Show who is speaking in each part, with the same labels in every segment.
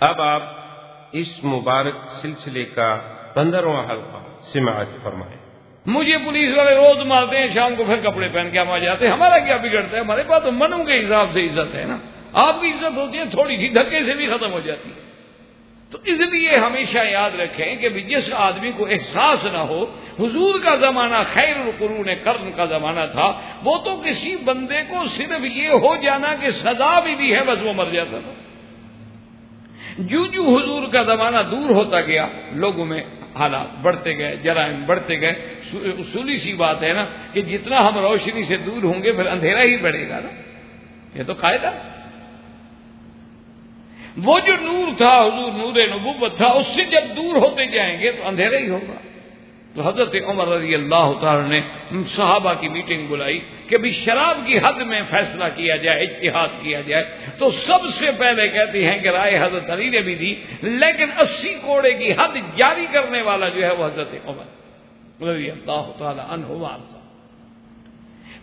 Speaker 1: اب آپ اس مبارک سلسلے کا 15واں حلقہ سماعت فرمائیں۔
Speaker 2: مجھے پولیس والے روز مارتے ہیں، شام کو پھر کپڑے پہن کے ہم آ جاتے ہیں، ہمارا کیا بگڑتا ہے؟ ہمارے پاس تو منوں کے حساب سے عزت ہے نا، آپ کی عزت ہوتی ہے تھوڑی سی، دھکے سے بھی ختم ہو جاتی ہے۔ تو اس لیے ہمیشہ یاد رکھیں کہ جس آدمی کو احساس نہ ہو، حضور کا زمانہ خیر القرون قرن کا زمانہ تھا، وہ تو کسی بندے کو صرف یہ ہو جانا کہ سزا بھی دی ہے بس وہ مر جاتا تھا۔ جو حضور کا زمانہ دور ہوتا گیا، لوگوں میں حالات بڑھتے گئے، جرائم بڑھتے گئے۔ اصولی سی بات ہے نا کہ جتنا ہم روشنی سے دور ہوں گے پھر اندھیرا ہی بڑھے گا نا، یہ تو قاعدہ۔ وہ جو نور تھا، حضور نور نبوت تھا، اس سے جب دور ہوتے جائیں گے تو اندھیرا ہی ہوگا۔ تو حضرت عمر رضی اللہ تعالی نے صحابہ کی میٹنگ بلائی کہ بھی شراب کی حد میں فیصلہ کیا جائے، اجتہاد کیا جائے۔ تو سب سے پہلے کہتی ہیں کہ رائے حضرت علی نے بھی دی، لیکن 80 کوڑے کی حد جاری کرنے والا جو ہے وہ حضرت عمر رضی اللہ تعالی عنہ وارض۔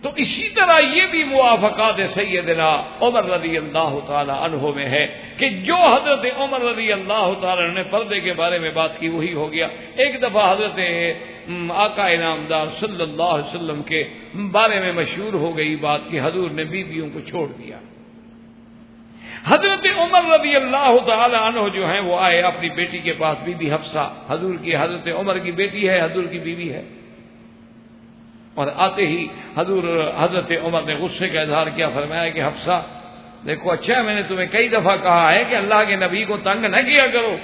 Speaker 2: تو اسی طرح یہ بھی موافقات سیدنا عمر رضی اللہ تعالی عنہ میں ہے کہ جو حضرت عمر رضی اللہ تعالی عنہ نے پردے کے بارے میں بات کی وہی ہو گیا۔ ایک دفعہ حضرت آقا انعامدار صلی اللہ علیہ وسلم کے بارے میں مشہور ہو گئی بات کہ حضور نے بیویوں کو چھوڑ دیا۔ حضرت عمر رضی اللہ تعالی عنہ جو ہیں وہ آئے اپنی بیٹی کے پاس، بی بی حفصہ حضور کی، حضرت عمر کی بیٹی ہے، حضور کی بیوی ہے۔ اور آتے ہی حضرت عمر نے غصے کا اظہار کیا، فرمایا کہ حفصہ دیکھو، اچھا میں نے تمہیں کئی دفعہ کہا ہے کہ اللہ کے نبی کو تنگ نہ کیا کرو۔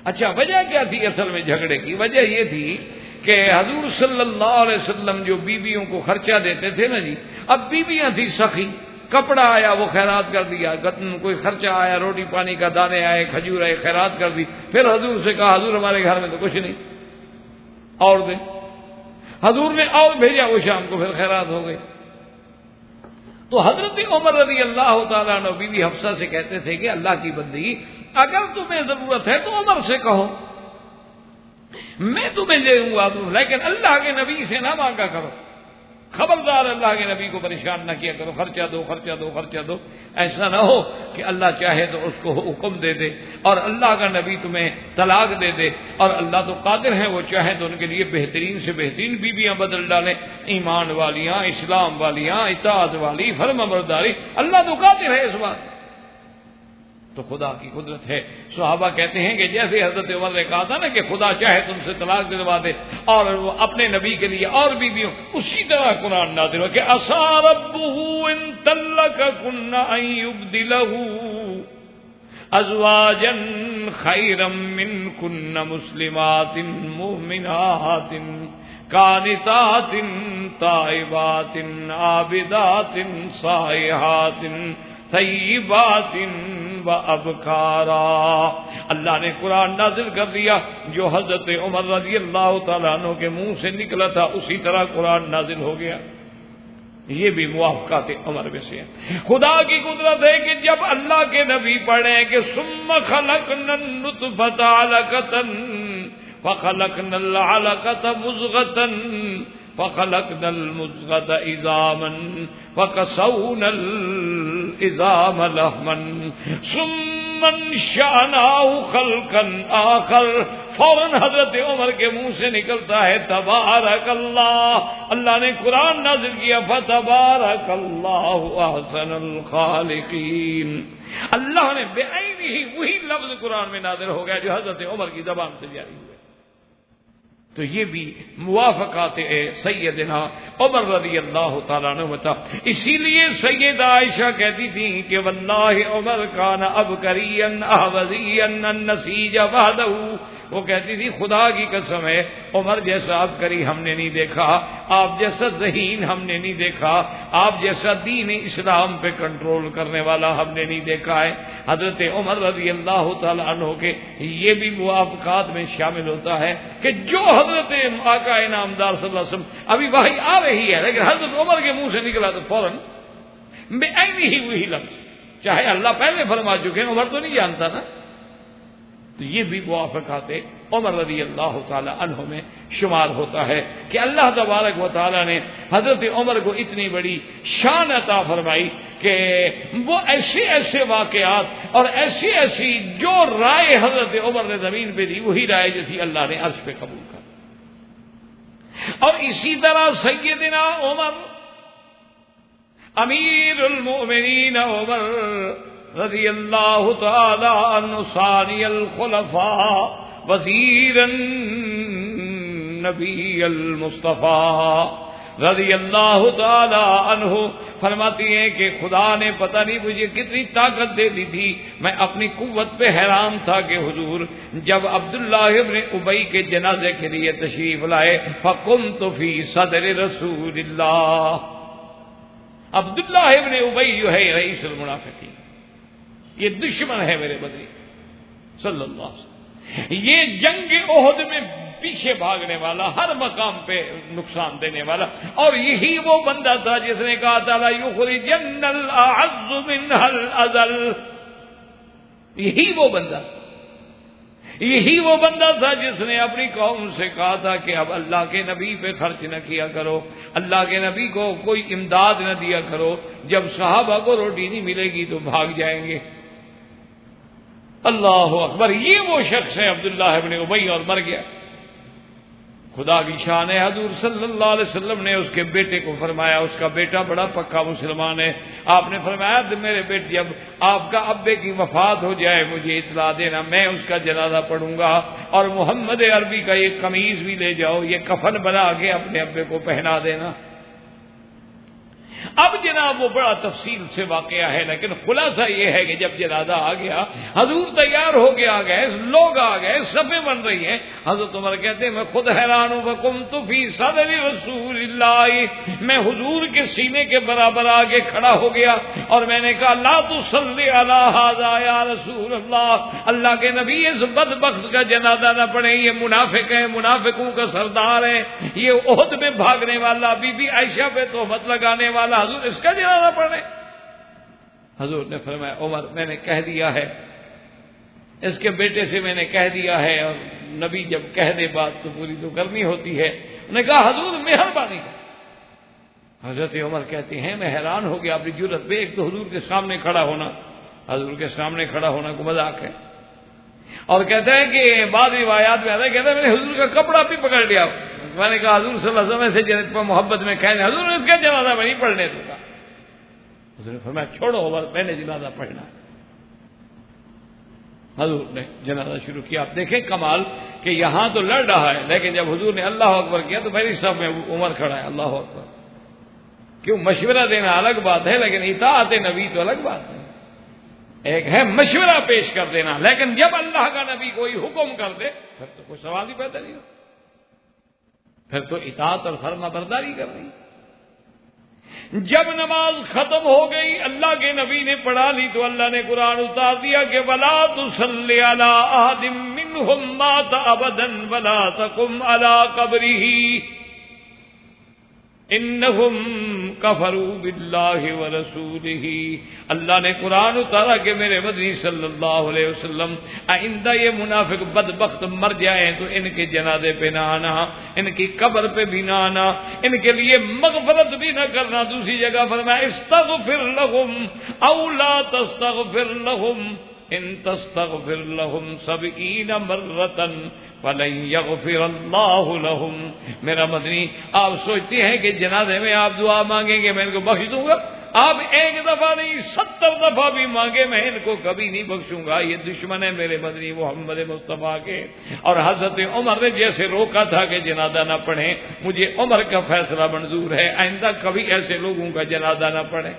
Speaker 2: اچھا وجہ کیا تھی اصل میں جھگڑے کی؟ وجہ یہ تھی کہ حضور صلی اللہ علیہ وسلم جو بیویوں کو خرچہ دیتے تھے نا جی، اب بیویاں تھی سخی، کپڑا آیا وہ خیرات کر دیا، کوئی خرچہ آیا، روٹی پانی کا دانے آئے، کھجور آئے، خیرات کر دی۔ پھر حضور سے کہا حضور ہمارے گھر میں تو کچھ نہیں، اور دیں۔ حضور نے اور بھیجا، وہ شام کو پھر خیرات ہو گئی۔ تو حضرت عمر رضی اللہ تعالیٰ عنہ بی بی حفصہ سے کہتے تھے کہ اللہ کی بندگی، اگر تمہیں ضرورت ہے تو عمر سے کہو، میں تمہیں دے دوں گا، لیکن اللہ کے نبی سے نہ مانگا کرو، خبردار اللہ کے نبی کو پریشان نہ کیا کرو، خرچہ دو خرچہ دو خرچہ دو۔ ایسا نہ ہو کہ اللہ چاہے تو اس کو حکم دے دے اور اللہ کا نبی تمہیں طلاق دے دے، اور اللہ تو قادر ہیں، وہ چاہے تو ان کے لیے بہترین سے بہترین بیویاں بدل ڈالیں، ایمان والیاں، اسلام والیاں، اطاعت والی، فرمانبرداری، اللہ تو قادر ہے اس بات۔ تو خدا کی قدرت ہے۔ صحابہ کہتے ہیں کہ جیسے حضرت عمر نے کہا تھا نا کہ خدا چاہے تم سے طلاق دلوا دے اور وہ اپنے نبی کے لیے اور بیویوں، اسی طرح قرآن نازل ہو کہ عسى ربه ان طلقكن ان يبدله ازواجا خيرا منكن مسلمات مؤمنات قانتات تائبات عابدات سائحات طیبات و ابکارا۔ اللہ نے قرآن نازل کر دیا، جو حضرت عمر رضی اللہ تعالیٰ عنہ کے منہ سے نکلا تھا اسی طرح قرآن نازل ہو گیا۔ یہ بھی موافقات عمر میں سے ہے۔ خدا کی قدرت ہے کہ جب اللہ کے نبی پڑھیں کہ ثم خلقنا النطفة علقة فخلقنا العلقة مضغة فخلقنا المضغة عظاما فكسونا العظام لحما ثم انشأناه خلقا آخر، فوراً حضرت عمر کے منہ سے نکلتا ہے تبارک اللہ، اللہ نے قرآن نازل کیا فتبارک اللہ احسن الخالقین۔ اللہ نے بے عینی ہی وہی لفظ قرآن میں نازل ہو گیا جو حضرت عمر کی زبان سے جاری ہوئے۔ تو یہ بھی موافقات سیدنا عمر رضی اللہ تعالیٰ عنہ تھا۔ اسی لیے سیدہ عائشہ کہتی تھی کہ واللہ عمر کان ابکریا احوذیا النسیج وحدہ، وہ کہتی تھی خدا کی قسم ہے عمر جیسا عبقری ہم نے نہیں دیکھا، آپ جیسا ذہین ہم نے نہیں دیکھا، آپ جیسا دین اسلام پہ کنٹرول کرنے والا ہم نے نہیں دیکھا ہے۔ حضرت عمر رضی اللہ تعالیٰ عنہ کے یہ بھی موافقات میں شامل ہوتا ہے کہ جو حضرت آقا انعامدار صلی اللہ علیہ وسلم ابھی وحی آ رہی ہے لیکن حضرت عمر کے منہ سے نکلا تو فوراً بے عینی ہی وہی لفظ، چاہے اللہ پہلے فرما چکے ہیں، عمر تو نہیں جانتا نا۔ تو یہ بھی موافقات عمر رضی اللہ تعالی عنہ میں شمار ہوتا ہے کہ اللہ تبارک و تعالی نے حضرت عمر کو اتنی بڑی شان عطا فرمائی کہ وہ ایسے ایسے واقعات اور ایسی ایسی جو رائے حضرت عمر نے زمین پہ دی وہی رائے جو تھی اللہ نے عرش پہ قبول کر. اور اسی طرح سیدنا عمر امیر المؤمنین عمر رضی اللہ تعالی عنہ ثانی الخلفاء وزیر النبی المصطفیٰ رضی اللہ تعالی عنہ فرماتی ہیں کہ خدا نے پتہ نہیں مجھے کتنی طاقت دے دی تھی، میں اپنی قوت پہ حیران تھا کہ حضور جب عبداللہ ابن ابی کے جنازے کے لیے تشریف لائے فقمت فی صدر رسول اللہ. عبداللہ ابن ابی جو ہے رئیس المنافقین، یہ دشمن ہے میرے بدری صلی اللہ علیہ وسلم، یہ جنگ احد میں پیچھے بھاگنے والا، ہر مقام پہ نقصان دینے والا، اور یہی وہ بندہ تھا جس نے کہا تھا لا یخرجن الاعز منها الاذل. یہی وہ بندہ تھا جس نے اپنی قوم سے کہا تھا کہ اب اللہ کے نبی پہ خرچ نہ کیا کرو، اللہ کے نبی کو کوئی امداد نہ دیا کرو، جب صحابہ کو روٹی نہیں ملے گی تو بھاگ جائیں گے. اللہ اکبر، یہ وہ شخص ہے عبداللہ ابن ابی، اور مر گیا. خدا کی شان ہے، حضور صلی اللہ علیہ وسلم نے اس کے بیٹے کو فرمایا، اس کا بیٹا بڑا پکا مسلمان ہے، آپ نے فرمایا میرے بیٹے جب آپ کا ابے کی وفات ہو جائے مجھے اطلاع دینا، میں اس کا جنازہ پڑھوں گا، اور محمد عربی کا یہ قمیض بھی لے جاؤ، یہ کفن بنا کے اپنے ابے کو پہنا دینا. اب جناب وہ بڑا تفصیل سے واقعہ ہے، لیکن خلاصہ یہ ہے کہ جب جنازہ آ گیا، حضور تیار ہو کے آ گئے، لوگ آ گئے، صفیں بن رہی ہیں. حضرت عمر کہتے ہیں میں خود حیران ہوں، وقمت فی صدر رسول اللہ، میں حضور کے سینے کے برابر آگے کھڑا ہو گیا اور میں نے کہا لا تصلی علی ھذا یا رسول اللہ، اللہ کے نبی اس بدبخت کا جنازہ نہ پڑھیں، یہ منافق ہے، منافقوں کا سردار ہے، یہ احد میں بھاگنے والا، بی بی عائشہ پہ تہمت لگانے والا، حضور اس کا جنازہ پڑھنے. حضور نے فرمایا عمر میں نے کہہ دیا ہے، اس کے بیٹے سے میں نے کہہ دیا ہے، اور نبی جب کہہ دے بات تو پوری تو کرنی ہوتی ہے. انہوں نے کہا حضور مہربانی کر. حضرت عمر کہتے ہیں میں حیران ہو گیا اپنی جرت پہ، ایک تو حضور کے سامنے کھڑا ہونا، حضور کے سامنے کھڑا ہونا کو مذاق ہے، اور کہتے ہیں کہ بعض روایات میں آتا ہے کہتے ہیں میں نے حضور کا کپڑا بھی پکڑ لیا. میں نے کہا حضور صلی اللہ علیہ وسلم سے جنت پر محبت میں کہنے حضور نے اس کا جنازہ میں نہیں پڑھنے دوں گا. حضور نے فرمایا چھوڑو عمر میں نے جنازہ پڑھنا. حضور نے جنازہ شروع کیا. آپ دیکھیں کمال کہ یہاں تو لڑ رہا ہے، لیکن جب حضور نے اللہ اکبر کیا تو پہلی صف میں عمر کھڑا ہے. اللہ اکبر. کیوں مشورہ دینا الگ بات ہے، لیکن اطاعت نبی تو الگ بات ہے. ایک ہے مشورہ پیش کر دینا، لیکن جب اللہ کا نبی کوئی حکم کر دے پھر تو کوئی سوال ہی پیدا نہیں ہوتا، پھر تو اطاعت اور فرما برداری کر رہی. جب نماز ختم ہو گئی اللہ کے نبی نے پڑھا لی تو اللہ نے قرآن اتار دیا کہ وَلَا تُصَلِّ عَلَىٰ أَحَدٍ مِّنْهُمْ مَاتَ أَبَدًا وَلَا تَقُمْ عَلَىٰ قَبْرِهِ إِنَّهُمْ كَفَرُوا بِاللَّهِ وَرَسُولِهِ. اللہ نے قرآن اتارا کہ میرے مدنی صلی اللہ علیہ وسلم آئندہ یہ منافق بدبخت مر جائیں تو ان کے جنازے پہ نہ آنا، ان کی قبر پہ بھی نہ آنا، ان کے لیے مغفرت بھی نہ کرنا. دوسری جگہ فرمایا استغفر لهم او لا تستغفر لهم ان تستغفر لهم 70 مرة فلن يغفر اللہ لهم. میرا مدنی آپ سوچتے ہیں کہ جنازے میں آپ دعا مانگیں گے میں ان کو بخش دوں گا؟ آپ ایک دفعہ نہیں 70 دفعہ بھی مانگے میں ان کو کبھی نہیں بخشوں گا. یہ دشمن ہے میرے مدنی محمد مصطفیٰ کے. اور حضرت عمر نے جیسے روکا تھا کہ جنازہ نہ پڑھیں، مجھے عمر کا فیصلہ منظور ہے، آئندہ کبھی ایسے لوگوں کا جنازہ نہ پڑھیں.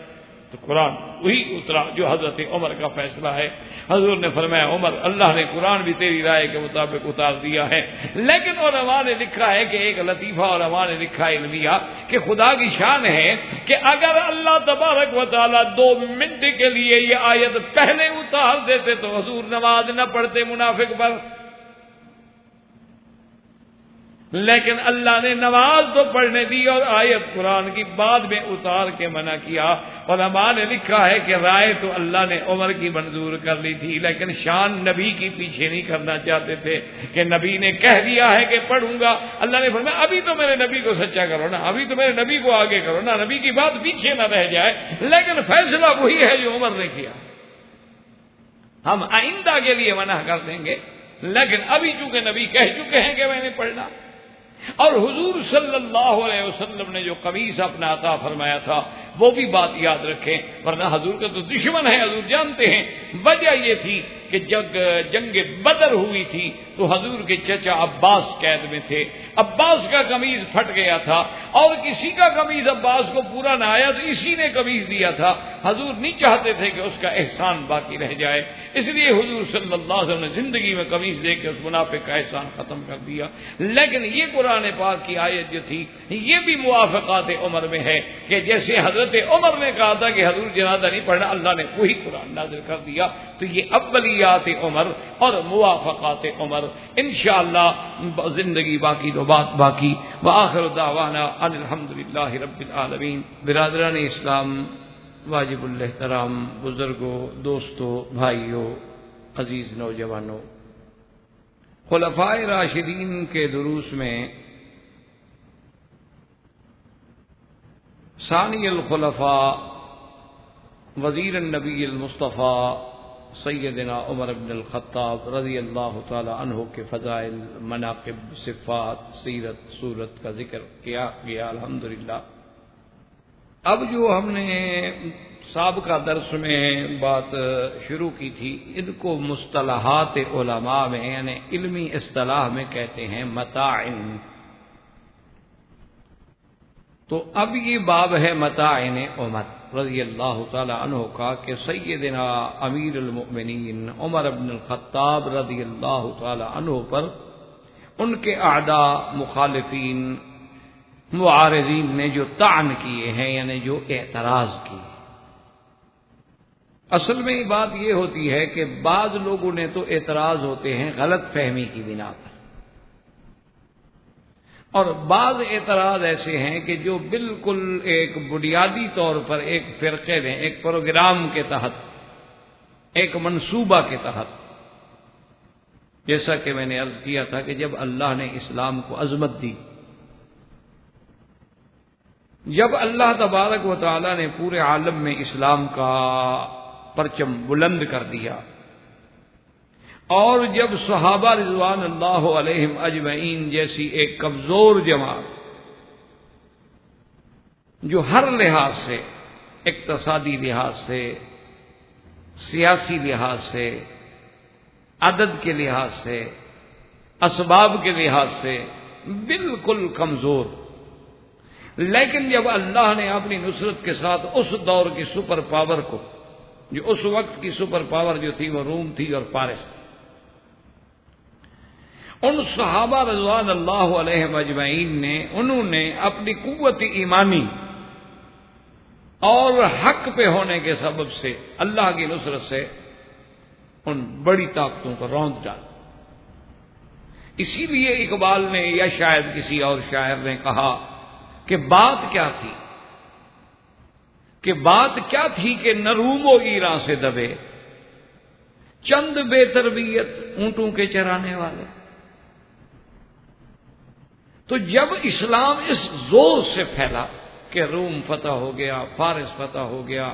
Speaker 2: تو قرآن وہی اترا جو حضرت عمر کا فیصلہ ہے. حضور نے فرمایا عمر اللہ نے قرآن بھی تیری رائے کے مطابق اتار دیا ہے. لیکن علماء نے لکھا ہے کہ ایک لطیفہ علماء نے لکھا علمیہ کہ خدا کی شان ہے کہ اگر اللہ تبارک و تعالیٰ 2 منٹ کے لیے یہ آیت پہلے اتار دیتے تو حضور نماز نہ پڑھتے منافق پر. لیکن اللہ نے نماز تو پڑھنے دی اور آیت قرآن کی بعد میں اتار کے منع کیا۔ علماء نے لکھا ہے کہ رائے تو اللہ نے عمر کی منظور کر لی تھی، لیکن شان نبی کی پیچھے نہیں کرنا چاہتے تھے کہ نبی نے کہہ دیا ہے کہ پڑھوں گا۔ اللہ نے فرمایا ابھی تو میرے نبی کو سچا کرو نا، ابھی تو میرے نبی کو آگے کرو نا، نبی کی بات پیچھے نہ رہ جائے، لیکن فیصلہ وہی ہے جو عمر نے کیا۔ ہم آئندہ کے لیے منع کر دیں گے، لیکن ابھی چونکہ نبی کہہ چکے ہیں کہ میں نے پڑھنا۔ اور حضور صلی اللہ علیہ وسلم نے جو قمیص اپنا عطا فرمایا تھا وہ بھی بات یاد رکھیں، ورنہ حضور کا تو دشمن ہے، حضور جانتے ہیں۔ وجہ یہ تھی کہ جب جنگ بدر ہوئی تھی تو حضور کے چچا عباس قید میں تھے، عباس کا قمیض پھٹ گیا تھا اور کسی کا قمیض عباس کو پورا نہ آیا تو اسی نے قمیض دیا تھا۔ حضور نہیں چاہتے تھے کہ اس کا احسان باقی رہ جائے، اس لیے حضور صلی اللہ علیہ وسلم نے زندگی میں قمیض دے کے اس منافق کا احسان ختم کر دیا۔ لیکن یہ قرآن پاک کی آیت جو تھی یہ بھی موافقات عمر میں ہے کہ جیسے حضرت عمر نے کہا تھا کہ حضور جنازہ نہیں پڑھنا، اللہ نے وہی قرآن نازل کر دیا۔ تو یہ اولیات عمر اور موافقات عمر، انشاءاللہ زندگی باقی تو بات باقی۔ وآخر دعوانا ان الحمدللہ رب العالمین۔ برادران اسلام، واجب الاحترام بزرگوں، دوستوں، بھائیوں، عزیز نوجوانوں، خلفائے راشدین کے دروس میں ثانی الخلفاء وزیر النبی المصطفیٰ سیدنا عمر بن الخطاب رضی اللہ تعالی عنہ کے فضائل، مناقب، صفات، سیرت، صورت کا ذکر کیا گیا الحمدللہ۔ اب جو ہم نے سابقہ درس میں بات شروع کی تھی، ان کو مصطلحات علماء میں یعنی علمی اصطلاح میں کہتے ہیں متاعن۔ تو اب یہ باب ہے متاعن عمر رضی اللہ تعالی عنہ کا کہ سیدنا امیر المؤمنین عمر بن الخطاب رضی اللہ تعالی عنہ پر ان کے اعداء، مخالفین، معارضین نے جو طعن کیے ہیں یعنی جو اعتراض کیے۔ اصل میں بات یہ ہوتی ہے کہ بعض لوگوں نے تو اعتراض ہوتے ہیں غلط فہمی کی بنا پر، اور بعض اعتراض ایسے ہیں کہ جو بالکل ایک بنیادی طور پر ایک فرقے میں، ایک پروگرام کے تحت، ایک منصوبہ کے تحت، جیسا کہ میں نے عرض کیا تھا کہ جب اللہ نے اسلام کو عظمت دی، جب اللہ تبارک و تعالی نے پورے عالم میں اسلام کا پرچم بلند کر دیا، اور جب صحابہ رضوان اللہ علیہم اجمعین جیسی ایک کمزور جماعت جو ہر لحاظ سے، اقتصادی لحاظ سے، سیاسی لحاظ سے، عدد کے لحاظ سے، اسباب کے لحاظ سے بالکل کمزور، لیکن جب اللہ نے اپنی نصرت کے ساتھ اس دور کی سپر پاور کو، جو اس وقت کی سپر پاور جو تھی وہ روم تھی اور فارس تھی، ان صحابہ رضوان اللہ علیہم اجمعین نے، انہوں نے اپنی قوت ایمانی اور حق پہ ہونے کے سبب سے اللہ کی نصرت سے ان بڑی طاقتوں کو روند ڈالا۔ اسی لیے اقبال نے یا شاید کسی اور شاعر نے کہا کہ بات کیا تھی، کہ نہ روم و ایران سے دبے چند بے تربیت اونٹوں کے چرانے والے۔ تو جب اسلام اس زور سے پھیلا کہ روم فتح ہو گیا، فارس فتح ہو گیا،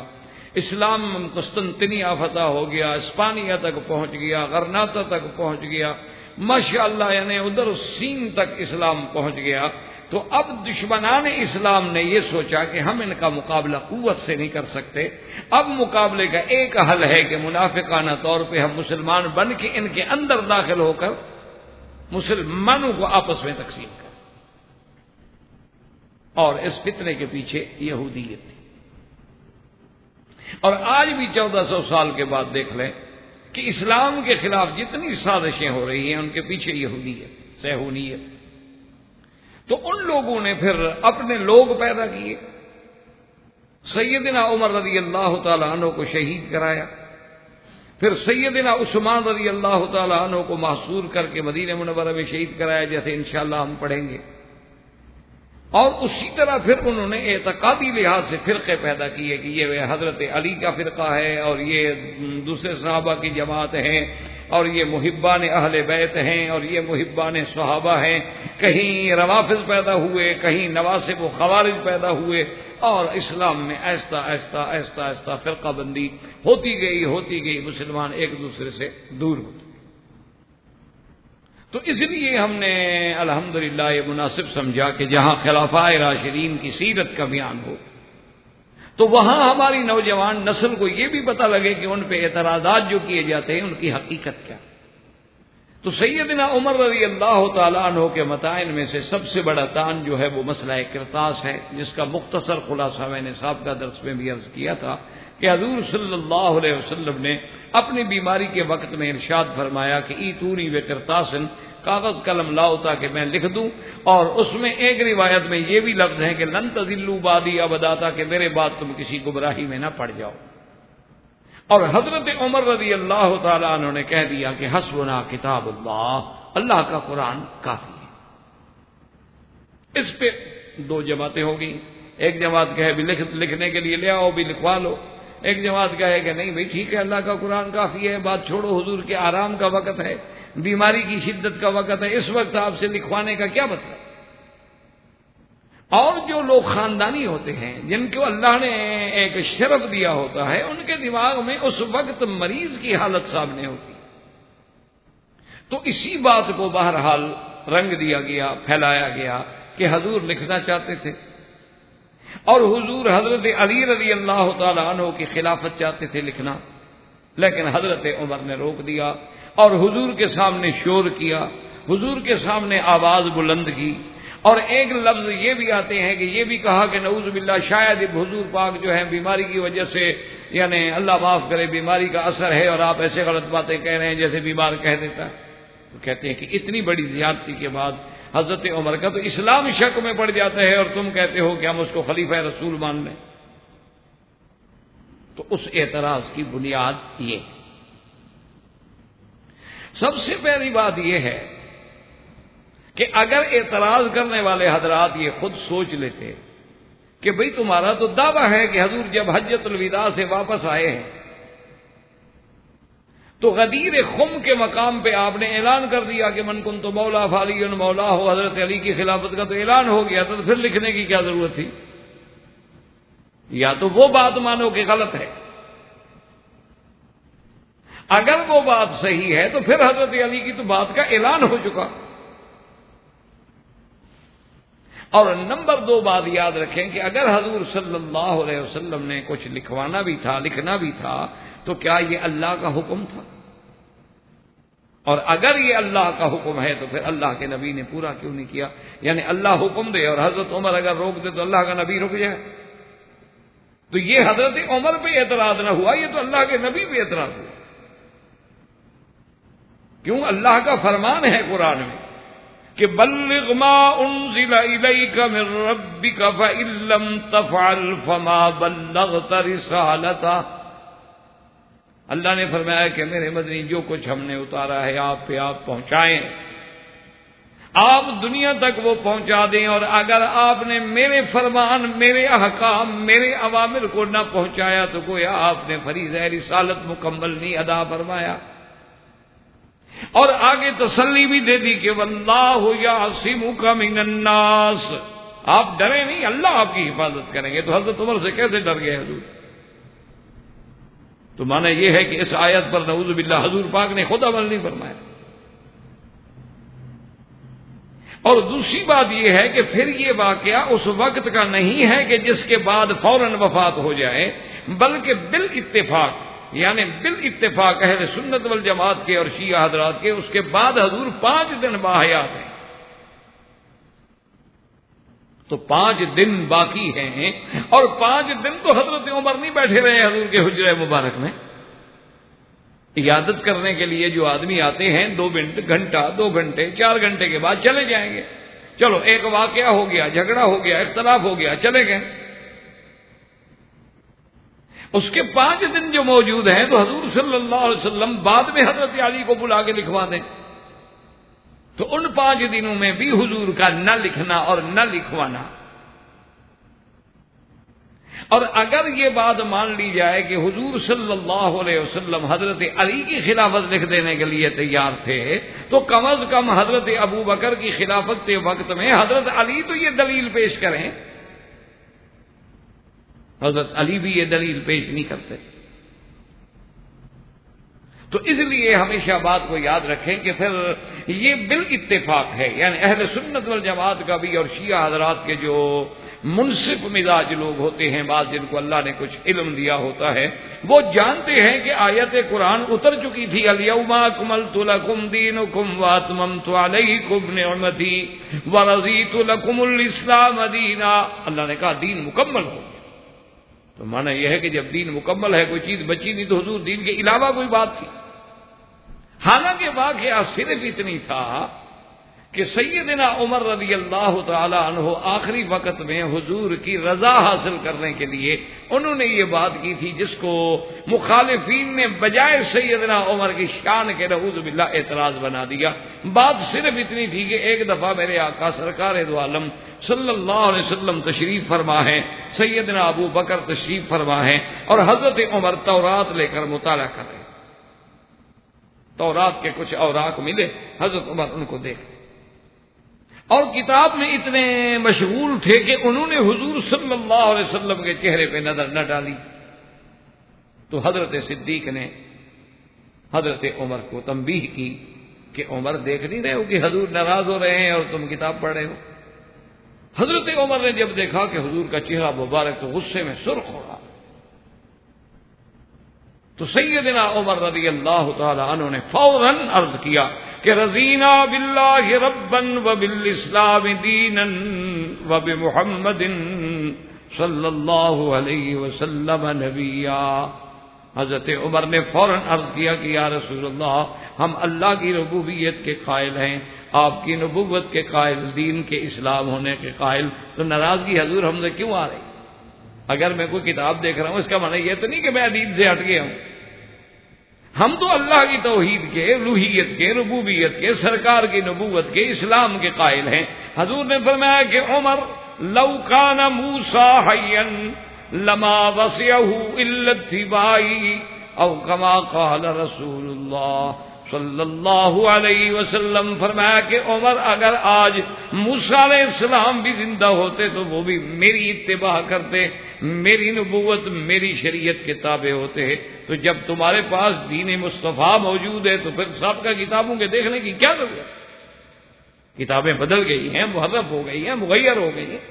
Speaker 2: اسلام قسطنطنیہ فتح ہو گیا، اسپانیہ تک پہنچ گیا، غرناطہ تک پہنچ گیا، ماشاءاللہ یعنی ادھر سین تک اسلام پہنچ گیا، تو اب دشمنان اسلام نے یہ سوچا کہ ہم ان کا مقابلہ قوت سے نہیں کر سکتے، اب مقابلے کا ایک حل ہے کہ منافقانہ طور پہ ہم مسلمان بن کے ان کے اندر داخل ہو کر مسلمانوں کو آپس میں تقسیم کریں۔ اور اس فتنے کے پیچھے یہودیت تھی، اور آج بھی 1400 سال کے بعد دیکھ لیں کہ اسلام کے خلاف جتنی سازشیں ہو رہی ہیں ان کے پیچھے یہودیت، صہیونیت۔ تو ان لوگوں نے پھر اپنے لوگ پیدا کیے، سیدنا عمر رضی اللہ تعالی عنہ کو شہید کرایا، پھر سیدنا عثمان رضی اللہ تعالیٰ عنہ کو محصور کر کے مدینہ منورہ میں شہید کرایا، جیسے انشاءاللہ ہم پڑھیں گے۔ اور اسی طرح پھر انہوں نے اعتقادی لحاظ سے فرقے پیدا کیے کہ یہ حضرت علی کا فرقہ ہے اور یہ دوسرے صحابہ کی جماعت ہیں اور یہ محبان اہل بیت ہیں اور یہ محبان صحابہ ہیں۔ کہیں روافض پیدا ہوئے، کہیں نواسب و خوارج پیدا ہوئے، اور اسلام میں آہستہ آہستہ آہستہ آہستہ فرقہ بندی ہوتی گئی، مسلمان ایک دوسرے سے دور ہوتے۔ تو اس لیے ہم نے الحمدللہ یہ مناسب سمجھا کہ جہاں خلفائے راشدین کی سیرت کا بیان ہو تو وہاں ہماری نوجوان نسل کو یہ بھی پتہ لگے کہ ان پہ اعتراضات جو کیے جاتے ہیں ان کی حقیقت کیا۔ تو سیدنا عمر رضی اللہ تعالیٰ عنہ کے متائن میں سے سب سے بڑا تان جو ہے وہ مسئلہ قرطاس ہے، جس کا مختصر خلاصہ میں نے سابقہ درس میں بھی عرض کیا تھا کہ حضور صلی اللہ علیہ وسلم نے اپنی بیماری کے وقت میں ارشاد فرمایا کہ ایتونی بقرطاسن، کاغذ قلم لاؤ تاکہ میں لکھ دوں، اور اس میں ایک روایت میں یہ بھی لفظ ہے کہ لن تضلوا بعدی ابدا، تاکہ میرے بعد تم کسی گمراہی میں نہ پڑ جاؤ۔ اور حضرت عمر رضی اللہ تعالیٰ عنہ نے کہہ دیا کہ حسبنا کتاب اللہ، اللہ کا قرآن کافی ہے۔ اس پہ دو جماعتیں ہو گئیں، ایک جماعت کہے بھی لکھنے کے لیے لے آؤ، بھی لکھوا لو، ایک جماعت کہے کہ نہیں بھائی ٹھیک ہے اللہ کا قرآن کافی ہے، بات چھوڑو، حضور کے آرام کا وقت ہے، بیماری کی شدت کا وقت ہے، اس وقت آپ سے لکھوانے کا کیا مطلب۔ اور جو لوگ خاندانی ہوتے ہیں، جن کو اللہ نے ایک شرف دیا ہوتا ہے، ان کے دماغ میں اس وقت مریض کی حالت سامنے ہوتی، تو اسی بات کو بہرحال رنگ دیا گیا، پھیلایا گیا کہ حضور لکھنا چاہتے تھے، اور حضور حضرت علی رضی اللہ تعالیٰ عنہ کی خلافت چاہتے تھے لکھنا، لیکن حضرت عمر نے روک دیا اور حضور کے سامنے شور کیا، حضور کے سامنے آواز بلند کی، اور ایک لفظ یہ بھی آتے ہیں کہ یہ بھی کہا کہ نعوذ باللہ شاید حضور پاک جو ہے بیماری کی وجہ سے، یعنی اللہ معاف کرے بیماری کا اثر ہے اور آپ ایسے غلط باتیں کہہ رہے ہیں جیسے بیمار کہہ دیتا ہے۔ تو کہتے ہیں کہ اتنی بڑی زیادتی کے بعد حضرت عمر کا تو اسلام شک میں پڑ جاتا ہے اور تم کہتے ہو کہ ہم اس کو خلیفہ رسول مان لیں۔ تو اس اعتراض کی بنیاد یہ، سب سے پہلی بات یہ ہے کہ اگر اعتراض کرنے والے حضرات یہ خود سوچ لیتے کہ بھئی تمہارا تو دعویٰ ہے کہ حضور جب حجۃ الوداع سے واپس آئے ہیں تو غدیر خم کے مقام پہ آپ نے اعلان کر دیا کہ من کنت مولا فعلی مولا ہو، حضرت علی کی خلافت کا تو اعلان ہو گیا تھا، تو پھر لکھنے کی کیا ضرورت تھی؟ یا تو وہ بات مانو کہ غلط ہے، اگر وہ بات صحیح ہے تو پھر حضرت علی کی تو بات کا اعلان ہو چکا۔ اور نمبر دو بات یاد رکھیں کہ اگر حضور صلی اللہ علیہ وسلم نے کچھ لکھوانا بھی تھا، لکھنا بھی تھا، تو کیا یہ اللہ کا حکم تھا؟ اور اگر یہ اللہ کا حکم ہے تو پھر اللہ کے نبی نے پورا کیوں نہیں کیا؟ یعنی اللہ حکم دے اور حضرت عمر اگر روک دے تو اللہ کا نبی رک جائے، تو یہ حضرت عمر پہ اعتراض نہ ہوا، یہ تو اللہ کے نبی پہ اعتراض ہوا۔ کیوں؟ اللہ کا فرمان ہے قرآن میں کہ بلغ ما انزل الیک من ربک فإن لم تفعل فما بلغت رسالتہ۔ اللہ نے فرمایا کہ میرے مدنی جو کچھ ہم نے اتارا ہے آپ پہ آپ پہنچائیں، آپ دنیا تک وہ پہنچا دیں، اور اگر آپ نے میرے فرمان، میرے احکام، میرے اوامر کو نہ پہنچایا تو گویا آپ نے فریضہ رسالت مکمل نہیں ادا فرمایا۔ اور آگے تسلی بھی دے دی کہ واللہ یعصمک من الناس، آپ ڈرے نہیں، اللہ آپ کی حفاظت کریں گے۔ تو حضرت عمر سے کیسے ڈر گئے حضور؟ تو معنی یہ ہے کہ اس آیت پر نعوذ باللہ حضور پاک نے خود عمل نہیں فرمایا۔ اور دوسری بات یہ ہے کہ پھر یہ واقعہ اس وقت کا نہیں ہے کہ جس کے بعد فوراً وفات ہو جائے، بلکہ بالاتفاق، یعنی بالاتفاق اہل سنت والجماعت کے اور شیعہ حضرات کے، اس کے بعد حضور 5 دن باحیات ہیں، تو 5 دن باقی ہیں، اور 5 دن تو حضرت عمر نہیں بیٹھے رہے حضور کے حجرہ مبارک میں۔ عیادت کرنے کے لیے جو آدمی آتے ہیں 2 گھنٹہ 2 گھنٹے 4 گھنٹے کے بعد چلے جائیں گے، چلو ایک واقعہ ہو گیا، جھگڑا ہو گیا، اختلاف ہو گیا، چلے گئے۔ اس کے 5 دن جو موجود ہیں تو حضور صلی اللہ علیہ وسلم بعد میں حضرت علی کو بلا کے لکھوا دیں، تو ان 5 دنوں میں بھی حضور کا نہ لکھنا اور نہ لکھوانا۔ اور اگر یہ بات مان لی جائے کہ حضور صلی اللہ علیہ وسلم حضرت علی کی خلافت لکھ دینے کے لیے تیار تھے، تو کم از کم حضرت ابو بکر کی خلافت کے وقت میں حضرت علی تو یہ دلیل پیش کریں۔ حضرت علی بھی یہ دلیل پیش نہیں کرتے۔ تو اس لیے ہمیشہ بات کو یاد رکھیں کہ پھر یہ بالاتفاق ہے، یعنی اہل سنت والجماعت کا بھی اور شیعہ حضرات کے جو منصف مزاج لوگ ہوتے ہیں، بعض جن کو اللہ نے کچھ علم دیا ہوتا ہے، وہ جانتے ہیں کہ آیت قرآن اتر چکی تھی، الیوم اکملت لکم دینکم واتممت علیکم نعمتی ورضیت لکم الاسلام دینا۔ اللہ نے کہا دین مکمل ہو، تو معنی یہ ہے کہ جب دین مکمل ہے، کوئی چیز بچی نہیں، تو حضور دین کے علاوہ کوئی بات تھی۔ حالانکہ واقعہ صرف اتنی تھا کہ سیدنا عمر رضی اللہ تعالی عنہ آخری وقت میں حضور کی رضا حاصل کرنے کے لیے انہوں نے یہ بات کی تھی جس کو مخالفین نے بجائے سیدنا عمر کی شان کے نعوذ باللہ اعتراض بنا دیا۔ بات صرف اتنی تھی کہ ایک دفعہ میرے آقا سرکار دو عالم صلی اللہ علیہ وسلم تشریف فرما ہے، سیدنا ابو بکر تشریف فرما ہے، اور حضرت عمر تورات لے کر مطالعہ کر رہے۔ تورات کے کچھ اوراق ملے، حضرت عمر ان کو دیکھ اور کتاب میں اتنے مشغول تھے کہ انہوں نے حضور صلی اللہ علیہ وسلم کے چہرے پہ نظر نہ ڈالی۔ تو حضرت صدیق نے حضرت عمر کو تنبیہ کی کہ عمر دیکھ نہیں رہے ہو کہ حضور ناراض ہو رہے ہیں اور تم کتاب پڑھ رہے ہو۔ حضرت عمر نے جب دیکھا کہ حضور کا چہرہ مبارک تو غصے میں سرخ ہو رہا، تو سیدنا عمر رضی اللہ تعالی عنہ نے فوراً عرض کیا کہ رضینا باللہ ربا وبالاسلام دینا وبمحمد صلی اللہ علیہ وسلم نبیا۔ حضرت عمر نے فوراً عرض کیا کہ یا رسول اللہ، ہم اللہ کی ربوبیت کے قائل ہیں، آپ کی نبوت کے قائل، دین کے اسلام ہونے کے قائل، تو ناراضگی حضور ہم سے کیوں آ رہی؟ اگر میں کوئی کتاب دیکھ رہا ہوں اس کا معنی یہ تو نہیں کہ میں دین سے ہٹ گیا ہوں۔ ہم تو اللہ کی توحید کے، الوہیت کے، ربوبیت کے، سرکار کی نبوت کے، اسلام کے قائل ہیں۔ حضور نے فرمایا کہ عمر لو کان موسیٰ حیا لما وسعہ الا اتباعی او کما قال رسول اللہ صلی اللہ علیہ وسلم، فرمایا کہ عمر اگر آج موسیٰ علیہ السلام بھی زندہ ہوتے تو وہ بھی میری اتباع کرتے، میری نبوت، میری شریعت کے تابع ہوتے۔ تو جب تمہارے پاس دین مصطفیٰ موجود ہے تو پھر سابقہ کتابوں کے دیکھنے کی کیا ضرورت؟ کتابیں بدل گئی ہیں، محرف ہو گئی ہیں، مغیر ہو گئی ہیں۔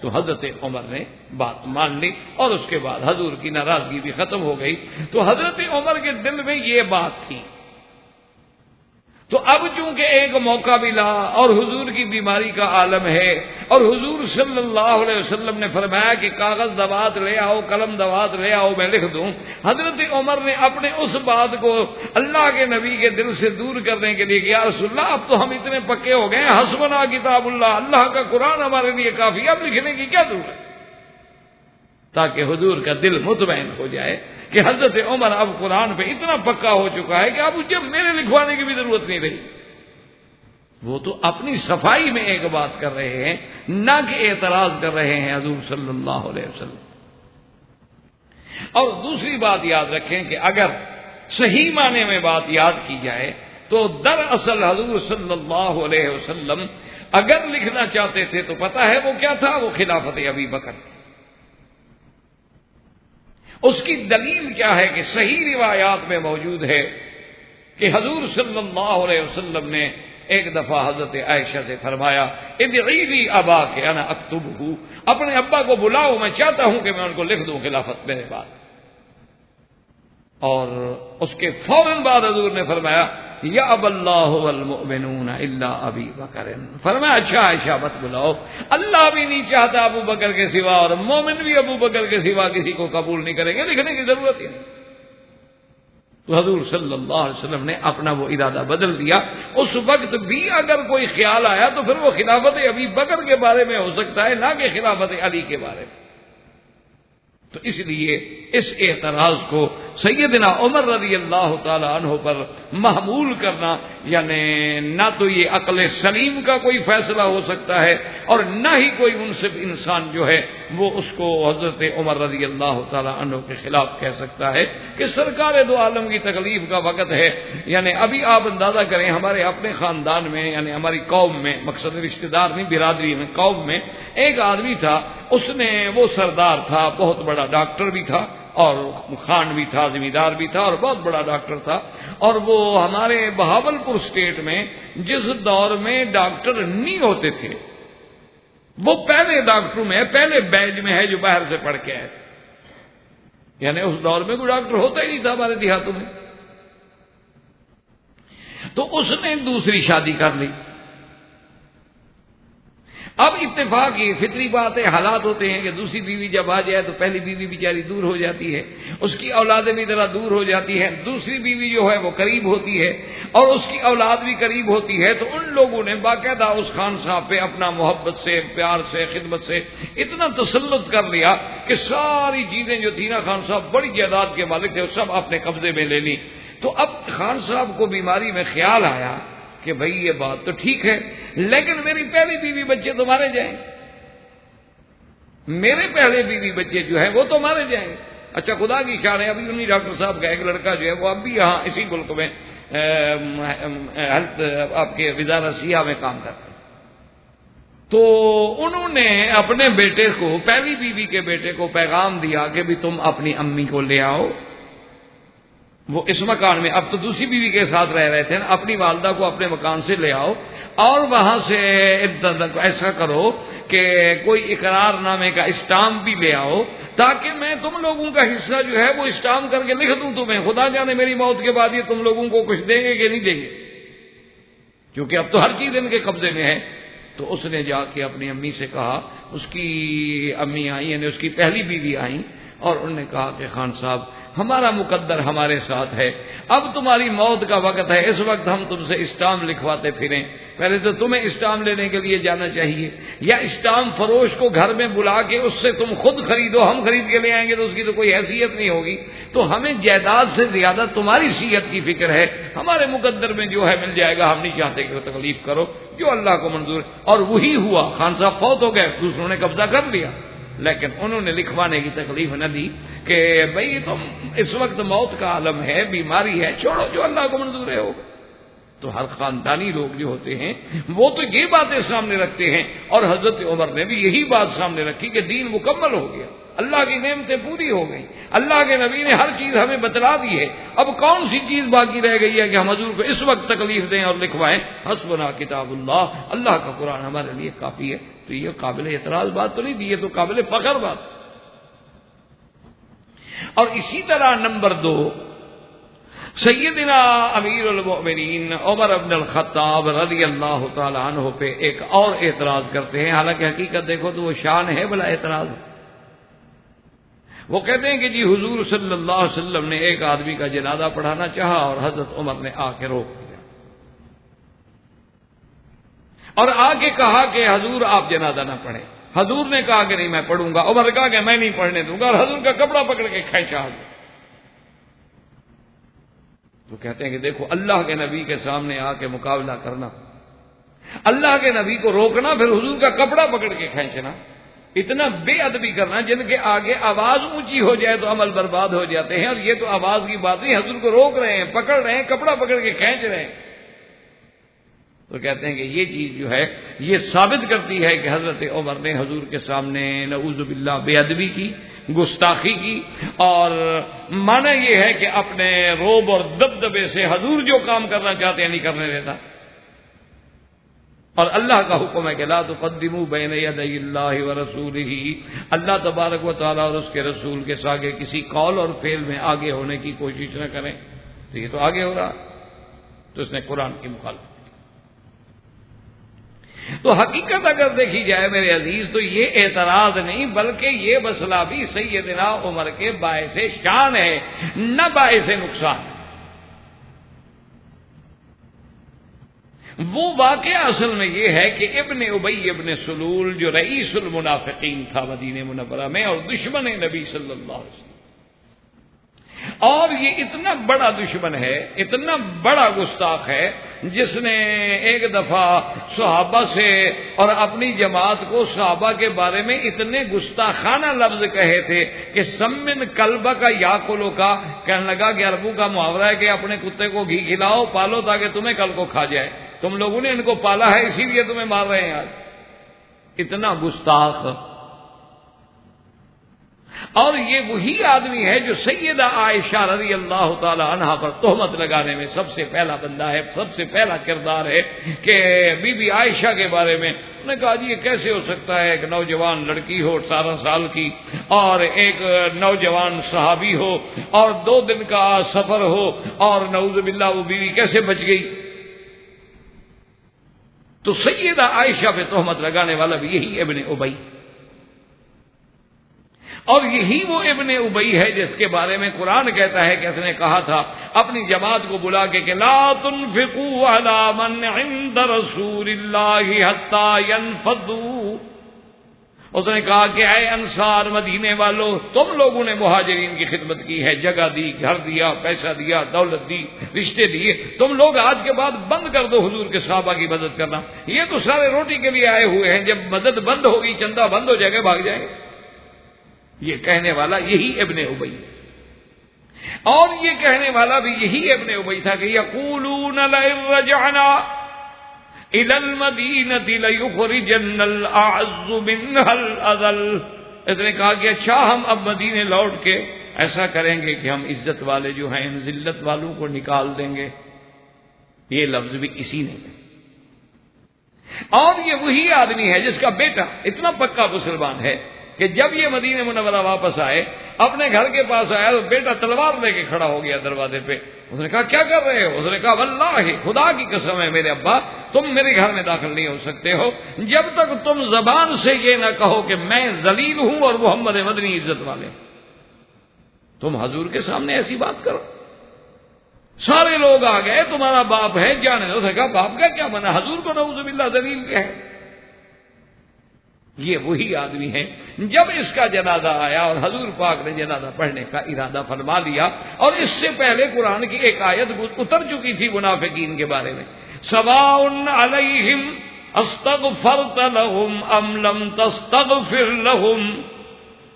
Speaker 2: تو حضرت عمر نے بات مان لی اور اس کے بعد حضور کی ناراضگی بھی ختم ہو گئی۔ تو حضرت عمر کے دل میں یہ بات تھی۔ تو اب چونکہ ایک موقع ملا اور حضور کی بیماری کا عالم ہے، اور حضور صلی اللہ علیہ وسلم نے فرمایا کہ کاغذ دوات لے آؤ، قلم دوات لے آؤ، میں لکھ دوں۔ حضرت عمر نے اپنے اس بات کو اللہ کے نبی کے دل سے دور کرنے کے لیے کہ یا رسول اللہ، اب تو ہم اتنے پکے ہو گئے ہیں، حسبنا کتاب اللہ، اللہ کا قرآن ہمارے لیے کافی، اب لکھنے کی کیا ضرورت، تاکہ حضور کا دل مطمئن ہو جائے کہ حضرت عمر اب قرآن پہ اتنا پکا ہو چکا ہے کہ اب مجھے میرے لکھوانے کی بھی ضرورت نہیں رہی۔ وہ تو اپنی صفائی میں ایک بات کر رہے ہیں، نہ کہ اعتراض کر رہے ہیں حضور صلی اللہ علیہ وسلم۔ اور دوسری بات یاد رکھیں کہ اگر صحیح معنی میں بات یاد کی جائے تو دراصل حضور صلی اللہ علیہ وسلم اگر لکھنا چاہتے تھے تو پتہ ہے وہ کیا تھا، وہ خلافت ابی بکر تھی۔ اس کی دلیل کیا ہے کہ صحیح روایات میں موجود ہے کہ حضور صلی اللہ علیہ وسلم نے ایک دفعہ حضرت عائشہ سے فرمایا ادعی لی ابا کہ انا اکتبہ، اپنے ابا کو بلاؤ، میں چاہتا ہوں کہ میں ان کو لکھ دوں خلافت میرے بعد۔ اور اس کے فوراً بعد حضور نے فرمایا یا اب اللہ والمؤمنون الا ابی بکر، فرمایا اچھا عائشہ مت بلاؤ، اللہ بھی نہیں چاہتا ابو بکر کے سوا اور مومن بھی ابو بکر کے سوا کسی کو قبول نہیں کریں گے، لکھنے کی ضرورت ہی نہیں۔ تو حضور صلی اللہ علیہ وسلم نے اپنا وہ ارادہ بدل دیا۔ اس وقت بھی اگر کوئی خیال آیا تو پھر وہ خلافت ابی بکر کے بارے میں ہو سکتا ہے، نہ کہ خلافت علی کے بارے میں۔ تو اس لیے اس اعتراض کو سیدنا عمر رضی اللہ تعالی عنہ پر محمول کرنا، یعنی نہ تو یہ عقل سلیم کا کوئی فیصلہ ہو سکتا ہے اور نہ ہی کوئی منصف انسان جو ہے وہ اس کو حضرت عمر رضی اللہ تعالی عنہ کے خلاف کہہ سکتا ہے کہ سرکار دو عالم کی تکلیف کا وقت ہے۔ یعنی ابھی آپ اندازہ کریں، ہمارے اپنے خاندان میں، یعنی ہماری قوم میں، مقصد رشتہ دار نہیں، برادری میں، قوم میں ایک آدمی تھا، اس نے وہ سردار تھا، بہت بڑا ڈاکٹر بھی تھا اور خان بھی تھا، زمیندار بھی تھا اور بہت بڑا ڈاکٹر تھا، اور وہ ہمارے بہاولپور اسٹیٹ میں جس دور میں ڈاکٹر نہیں ہوتے تھے وہ پہلے ڈاکٹروں میں، پہلے بیچ میں ہے جو باہر سے پڑھ کے آئے، یعنی اس دور میں کوئی ڈاکٹر ہوتا ہی نہیں تھا ہمارے دیہاتوں میں۔ تو اس نے دوسری شادی کر لی۔ اب اتفاق یہ فطری بات ہے، حالات ہوتے ہیں کہ دوسری بیوی جب آ جائے تو پہلی بیوی بیچاری دور ہو جاتی ہے، اس کی اولادیں بھی ذرا دور ہو جاتی ہیں، دوسری بیوی جو ہے وہ قریب ہوتی ہے اور اس کی اولاد بھی قریب ہوتی ہے۔ تو ان لوگوں نے باقاعدہ اس خان صاحب پہ اپنا محبت سے، پیار سے، خدمت سے اتنا تسلط کر لیا کہ ساری چیزیں جو تھی نا، خان صاحب بڑی جائیداد کے مالک تھے، وہ سب اپنے قبضے میں لے لی۔ تو اب خان صاحب کو بیماری میں خیال آیا کہ بھئی یہ بات تو ٹھیک ہے، لیکن میری پہلی بیوی بچے تو مارے جائیں، میرے پہلے بیوی بچے جو ہیں وہ تو مارے جائیں۔ اچھا خدا کی شان ہے، ابھی انہی ڈاکٹر صاحب کا ایک لڑکا جو ہے وہ اب بھی یہاں اسی ملک میں ہیلتھ آپ کے وزارت سیاہ میں کام کرتے ہیں۔ تو انہوں نے اپنے بیٹے کو، پہلی بیوی کے بیٹے کو پیغام دیا کہ بھی تم اپنی امی کو لے آؤ، وہ اس مکان میں، اب تو دوسری بیوی کے ساتھ رہ رہے تھے نا، اپنی والدہ کو اپنے مکان سے لے آؤ اور وہاں سے ایسا کرو کہ کوئی اقرار نامے کا اسٹامپ بھی لے آؤ تاکہ میں تم لوگوں کا حصہ جو ہے وہ اسٹامپ کر کے لکھ دوں تمہیں، خدا جانے میری موت کے بعد یہ تم لوگوں کو کچھ دیں گے کہ نہیں دیں گے، کیونکہ اب تو ہر چیز ان کے قبضے میں ہے۔ تو اس نے جا کے اپنی امی سے کہا، اس کی امی آئی یعنی اس کی پہلی بیوی آئی اور انہوں نے کہا کہ خان صاحب ہمارا مقدر ہمارے ساتھ ہے، اب تمہاری موت کا وقت ہے، اس وقت ہم تم سے اسٹامپ لکھواتے پھریں، پہلے تو تمہیں اسٹامپ لینے کے لیے جانا چاہیے، یا اسٹامپ فروش کو گھر میں بلا کے اس سے تم خود خریدو، ہم خرید کے لے آئیں گے تو اس کی تو کوئی حیثیت نہیں ہوگی، تو ہمیں جائیداد سے زیادہ تمہاری صحت کی فکر ہے، ہمارے مقدر میں جو ہے مل جائے گا، ہم نہیں چاہتے کہ وہ تکلیف کرو، جو اللہ کو منظور۔ اور وہی ہوا، خان صاحب فوت ہو گئے، دوسروں نے قبضہ کر لیا، لیکن انہوں نے لکھوانے کی تکلیف نہ دی کہ بھئی تم اس وقت موت کا عالم ہے، بیماری ہے، چھوڑو جو اللہ کو منظور ہے ہو۔ تو ہر خاندانی لوگ جو ہوتے ہیں وہ تو یہ باتیں سامنے رکھتے ہیں، اور حضرت عمر نے بھی یہی بات سامنے رکھی کہ دین مکمل ہو گیا، اللہ کی نعمتیں پوری ہو گئی، اللہ کے نبی نے ہر چیز ہمیں بتلا دی ہے، اب کون سی چیز باقی رہ گئی ہے کہ ہم حضور کو اس وقت تکلیف دیں اور لکھوائیں؟ حسبنا کتاب اللہ، اللہ کا قرآن ہمارے لیے کافی ہے۔ تو یہ قابل اعتراض بات تو نہیں دی، یہ تو قابل فخر بات۔ اور اسی طرح نمبر 2، سیدنا امیر المؤمنین عمر بن الخطاب رضی اللہ تعالی عنہ پہ ایک اور اعتراض کرتے ہیں، حالانکہ حقیقت دیکھو تو وہ شان ہے بلا اعتراض ہے۔ وہ کہتے ہیں کہ جی حضور صلی اللہ علیہ وسلم نے ایک آدمی کا جنازہ پڑھانا چاہا اور حضرت عمر نے آ کے روک دیا اور آ کے کہا کہ حضور آپ جنازہ نہ پڑھیں۔ حضور نے کہا کہ نہیں میں پڑھوں گا، عمر نے کہا کہ میں نہیں پڑھنے دوں گا، اور حضور کا کپڑا پکڑ کے کھینچا۔ تو کہتے ہیں کہ دیکھو اللہ کے نبی کے سامنے آ کے مقابلہ کرنا، اللہ کے نبی کو روکنا، پھر حضور کا کپڑا پکڑ کے کھینچنا، اتنا بے ادبی کرنا، جن کے آگے آواز اونچی ہو جائے تو عمل برباد ہو جاتے ہیں، اور یہ تو آواز کی بات نہیں، حضور کو روک رہے ہیں، پکڑ رہے ہیں، کپڑا پکڑ کے کھینچ رہے ہیں۔ تو کہتے ہیں کہ یہ چیز جو ہے یہ ثابت کرتی ہے کہ حضرت عمر نے حضور کے سامنے نعوذ باللہ بے ادبی کی، گستاخی کی، اور معنی یہ ہے کہ اپنے روب اور دبدبے سے حضور جو کام کرنا چاہتے ہیں نہیں کرنے دیتا۔ اور اللہ کا حکم ہے کہ لا تقدموا بین یدی اللہ ورسولہ، اللہ تبارک و تعالیٰ اور اس کے رسول کے آگے کسی قول اور فعل میں آگے ہونے کی کوشش نہ کریں۔ تو یہ تو آگے ہو رہا، تو اس نے قرآن کی مخالفت۔ تو حقیقت اگر دیکھی جائے میرے عزیز تو یہ اعتراض نہیں بلکہ یہ مسئلہ بھی سیدنا عمر کے باعث شان ہے، نہ باعث نقصان۔ وہ واقعہ اصل میں یہ ہے کہ ابن ابی ابن سلول جو رئیس المنافقین تھا مدینہ منورہ میں اور دشمن نبی صلی اللہ علیہ وسلم، اور یہ اتنا بڑا دشمن ہے، اتنا بڑا گستاخ ہے، جس نے ایک دفعہ صحابہ سے اور اپنی جماعت کو صحابہ کے بارے میں اتنے گستاخانہ لفظ کہے تھے کہ سمن کلبہ کا یا کلو کا، کہنے لگا کہ عربوں کا محاورہ ہے کہ اپنے کتے کو گھی کھلاؤ پالو تاکہ تمہیں کل کو کھا جائے، تم لوگوں نے ان کو پالا ہے اسی لیے تمہیں مار رہے ہیں آج۔ اتنا گستاخ۔ اور یہ وہی آدمی ہے جو سیدہ عائشہ رضی اللہ تعالی عنہا پر تہمت لگانے میں سب سے پہلا بندہ ہے، سب سے پہلا کردار ہے کہ بی بی عائشہ کے بارے میں انہوں نے کہا جی یہ کیسے ہو سکتا ہے ایک نوجوان لڑکی ہو 18 سال کی اور ایک نوجوان صحابی ہو اور 2 دن کا سفر ہو اور نعوذ باللہ وہ بیوی کیسے بچ گئی؟ تو سیدہ عائشہ پہ تہمت لگانے والا بھی یہی ابن ابی، اور یہی وہ ابن ابی ہے جس کے بارے میں قرآن کہتا ہے کہ اس نے کہا تھا اپنی جماعت کو بلا کے کہ لا تنفقوا علی من عند رسول اللہ حتی ينفضوا، اس نے کہا کہ اے انصار مدینے والوں، تم لوگوں نے مہاجرین کی خدمت کی ہے، جگہ دی، گھر دیا، پیسہ دیا، دولت دی، رشتے دیے، تم لوگ آج کے بعد بند کر دو حضور کے صحابہ کی مدد کرنا، یہ تو سارے روٹی کے لیے آئے ہوئے ہیں، جب مدد بند ہوگی چندہ بند ہو جائے گا بھاگ جائیں گے۔ یہ کہنے والا یہی ابن ابی، اور یہ کہنے والا بھی یہی ابن ابی تھا کہ یقولون لئن رجعنا الى المدینة لیخرجن الاعز منها الاذل، اس نے کہا کہ اچھا ہم اب مدینے لوٹ کے ایسا کریں گے کہ ہم عزت والے جو ہیں ان ذلت والوں کو نکال دیں گے۔ یہ لفظ بھی اسی نے کہا، اور یہ وہی آدمی ہے جس کا بیٹا اتنا پکا مسلمان ہے کہ جب یہ مدینہ منورہ واپس آئے اپنے گھر کے پاس آیا تو بیٹا تلوار لے کے کھڑا ہو گیا دروازے پہ۔ اس نے کہا کیا کر رہے ہو؟ اس نے کہا واللہ خدا کی قسم ہے میرے ابا تم میرے گھر میں داخل نہیں ہو سکتے ہو جب تک تم زبان سے یہ نہ کہو کہ میں ذلیل ہوں اور محمد مدنی عزت والے۔ تم حضور کے سامنے ایسی بات کرو، سارے لوگ آ گئے تمہارا باپ ہے جانے دو۔ اس نے کہا باپ کا کیا بنا، حضور کو نعوذ باللہ ذلیل کہے۔ یہ وہی آدمی ہے جب اس کا جنازہ آیا اور حضور پاک نے جنازہ پڑھنے کا ارادہ فرما لیا، اور اس سے پہلے قرآن کی ایک آیت اتر چکی تھی منافقین کے بارے میں، سواء علیہم استغفرت لهم ام لم تستغفر لهم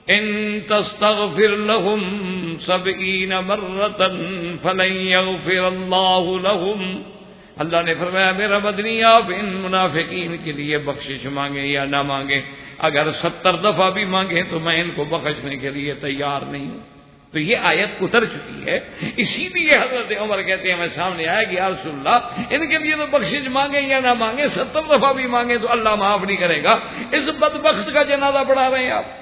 Speaker 2: ان تستغفر لهم 70 مرة فلن يغفر الله لهم۔ اللہ نے فرمایا میرا مدنی آپ ان منافقین کے لیے بخشش مانگے یا نہ مانگے، اگر 70 دفعہ بھی مانگے تو میں ان کو بخشنے کے لیے تیار نہیں ہوں۔ تو یہ آیت اتر چکی ہے، اسی لیے حضرت عمر کہتے ہیں میں سامنے آیا کہ یا رسول اللہ ان کے لیے تو بخشش مانگے یا نہ مانگے 70 دفعہ بھی مانگے تو اللہ معاف نہیں کرے گا، اس بدبخت کا جنازہ پڑھا رہے ہیں آپ۔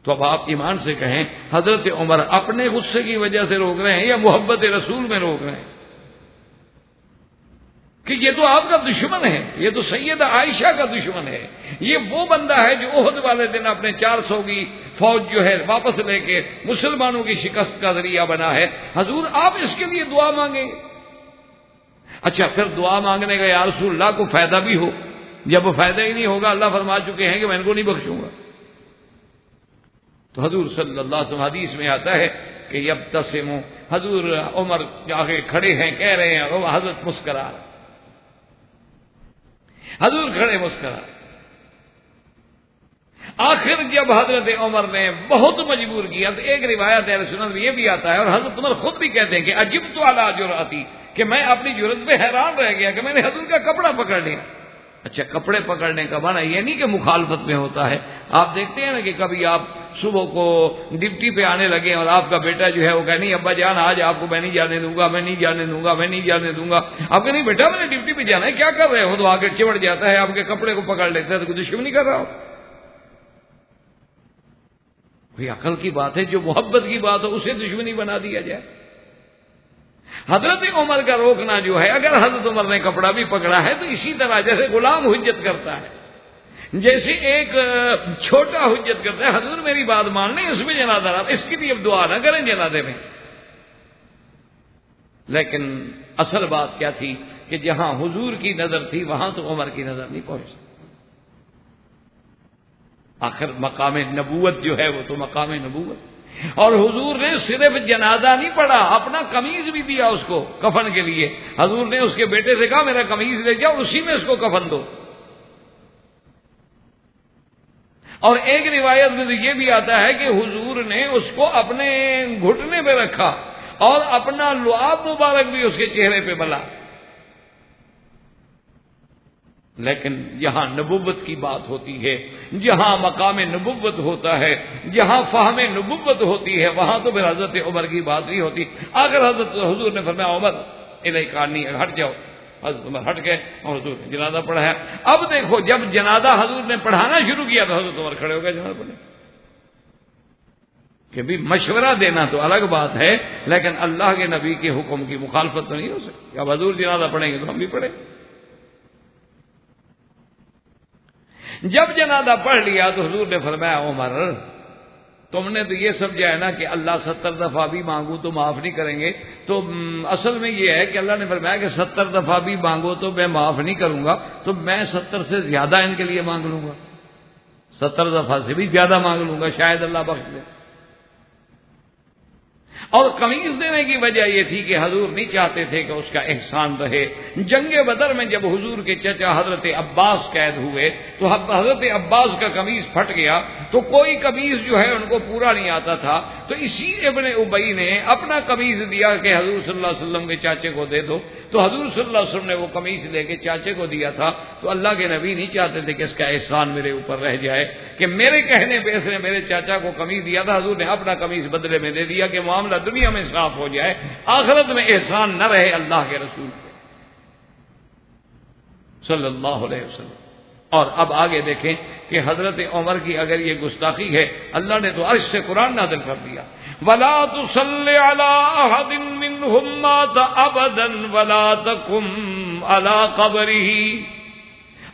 Speaker 2: تو اب آپ ایمان سے کہیں حضرت عمر اپنے غصے کی وجہ سے روک رہے ہیں یا محبت رسول میں روک رہے ہیں؟ کہ یہ تو آپ کا دشمن ہے، یہ تو سیدہ عائشہ کا دشمن ہے، یہ وہ بندہ ہے جو احد والے دن اپنے 400 کی فوج جو ہے واپس لے کے مسلمانوں کی شکست کا ذریعہ بنا ہے، حضور آپ اس کے لیے دعا مانگیں۔ اچھا پھر دعا مانگنے کا یا رسول اللہ کو فائدہ بھی ہو، جب وہ فائدہ ہی نہیں ہوگا اللہ فرما چکے ہیں کہ میں ان کو نہیں بخشوں گا۔ تو حضور صلی اللہ علیہ وسلم حدیث میں آتا ہے کہ یبتسم، حضور عمر آگے کھڑے ہیں کہہ رہے ہیں اور حضرت مسکرا، حضور کھڑے مسکرا۔ آخر جب حضرت عمر نے بہت مجبور کیا تو ایک روایت اہل سنت میں یہ بھی آتا ہے اور حضرت عمر خود بھی کہتے ہیں کہ عجبت علی جرأتی، کہ میں اپنی جرأت پہ حیران رہ گیا کہ میں نے حضور کا کپڑا پکڑ لیا۔ اچھا کپڑے پکڑنے کا معنی یہ نہیں کہ مخالفت میں ہوتا ہے، آپ دیکھتے ہیں نا کہ کبھی آپ صبح کو ڈپٹی پہ آنے لگے اور آپ کا بیٹا جو ہے وہ کہے نہیں ابا جان آج آپ کو میں نہیں جانے دوں گا، میں نہیں جانے دوں گا، میں نہیں جانے دوں گا۔ آپ کہ نہیں بیٹا میں نے ڈپٹی پہ جانا ہے، کیا کر رہے ہو؟ تو آگے چمڑ جاتا ہے، آپ کے کپڑے کو پکڑ لیتا ہے، تو کوئی دشمنی کر رہا ہو؟ کوئی عقل کی بات ہے، جو محبت کی بات ہو اسے دشمنی بنا دیا جائے۔ حضرت عمر کا روکنا جو ہے، اگر حضرت عمر نے کپڑا بھی پکڑا ہے تو اسی طرح جیسے غلام حجت کرتا ہے، جیسے ایک چھوٹا حجت کرتا ہے، حضور میری بات مان لیں اس میں جنازہ رہا، اس کے لیے اب دعا نہ کریں جنازے میں۔ لیکن اصل بات کیا تھی کہ جہاں حضور کی نظر تھی وہاں تو عمر کی نظر نہیں پہنچ سکتی. آخر مقام نبوت جو ہے وہ تو مقام نبوت. اور حضور نے صرف جنازہ نہیں پڑھا، اپنا قمیض بھی دیا اس کو کفن کے لیے. حضور نے اس کے بیٹے سے کہا میرا قمیض لے جاؤ، اسی میں اس کو کفن دو. اور ایک روایت میں تو یہ بھی آتا ہے کہ حضور نے اس کو اپنے گھٹنے پہ رکھا اور اپنا لعاب مبارک بھی اس کے چہرے پہ ملا. لیکن جہاں نبوت کی بات ہوتی ہے، جہاں مقام نبوت ہوتا ہے، جہاں فہم نبوت ہوتی ہے، وہاں تو پھر حضرت عمر کی بات نہیں ہوتی. اگر حضرت حضور نے فرمایا عمر الیک عنی، ہٹ جاؤ، حضرت عمر ہٹ گئے اور حضور نے جنازہ پڑھایا. اب دیکھو جب جنازہ حضور نے پڑھانا شروع کیا تو حضرت عمر کھڑے ہو گئے جنازہ پڑھنے. کہ بھی مشورہ دینا تو الگ بات ہے، لیکن اللہ کے نبی کے حکم کی مخالفت تو نہیں ہو سکتی. اب حضور جنازہ پڑھیں گے تو ہم بھی پڑھیں. جب جنازہ پڑھ لیا تو حضور نے فرمایا عمر تم نے تو یہ سمجھا ہے نا کہ اللہ 70 دفعہ بھی مانگوں تو معاف نہیں کریں گے، تو اصل میں یہ ہے کہ اللہ نے فرمایا کہ 70 دفعہ بھی مانگو تو میں معاف نہیں کروں گا، تو میں 70 سے زیادہ ان کے لیے مانگ لوں گا، 70 دفعہ سے بھی زیادہ مانگ لوں گا، شاید اللہ بخش دے. اور قمیض دینے کی وجہ یہ تھی کہ حضور نہیں چاہتے تھے کہ اس کا احسان رہے. جنگ بدر میں جب حضور کے چچا حضرت عباس قید ہوئے تو حضرت عباس کا قمیض پھٹ گیا، تو کوئی قمیض جو ہے ان کو پورا نہیں آتا تھا، تو اسی ابن ابی نے اپنا قمیض دیا کہ حضور صلی اللہ علیہ وسلم کے چاچے کو دے دو. تو حضور صلی اللہ علیہ وسلم نے وہ قمیض لے کے چاچے کو دیا تھا. تو اللہ کے نبی نہیں چاہتے تھے کہ اس کا احسان میرے اوپر رہ جائے کہ میرے کہنے پہ اس نے میرے چاچا کو قمیض دیا تھا، حضور نے اپنا قمیض بدلے میں دے دیا کہ معاملہ دنیا میں صاف ہو جائے، آخرت میں احسان نہ رہے اللہ کے رسول پہ صلی اللہ علیہ وسلم. اور اب آگے دیکھیں کہ حضرت عمر کی اگر یہ گستاخی ہے، اللہ نے تو عرش سے قرآن نازل کر دیا، وَلَا تُصَلِّ عَلَىٰ أَحَدٍ مِّنْهُمْ مَاتَ أَبَدًا وَلَا تَقُمْ عَلَىٰ قَبْرِهِ.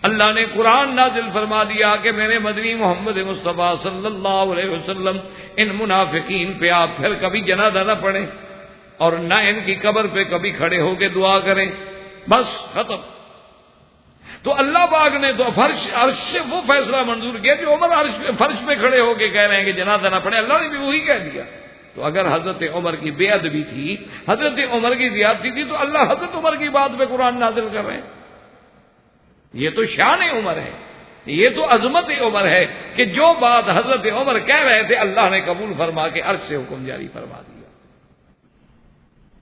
Speaker 2: اللہ نے قرآن نازل فرما دیا کہ میرے مدنی محمد مصطفیٰ صلی اللہ علیہ وسلم ان منافقین پہ آپ پھر کبھی جنازہ نہ پڑھیں اور نہ ان کی قبر پہ کبھی کھڑے ہو کے دعا کریں، بس ختم. تو اللہ پاک نے تو عرش سے وہ فیصلہ منظور کیا کہ عمر فرش پہ کھڑے ہو کے کہہ رہے ہیں کہ جنازہ نہ پڑھے. اللہ نے بھی وہی کہہ دیا. تو اگر حضرت عمر کی بے ادبی تھی، حضرت عمر کی زیادتی تھی، تو اللہ حضرت عمر کی بات پہ قرآن نازل کر رہے ہیں. یہ تو شان عمر ہے، یہ تو عظمت عمر ہے کہ جو بات حضرت عمر کہہ رہے تھے اللہ نے قبول فرما کے عرش سے حکم جاری فرما دیا.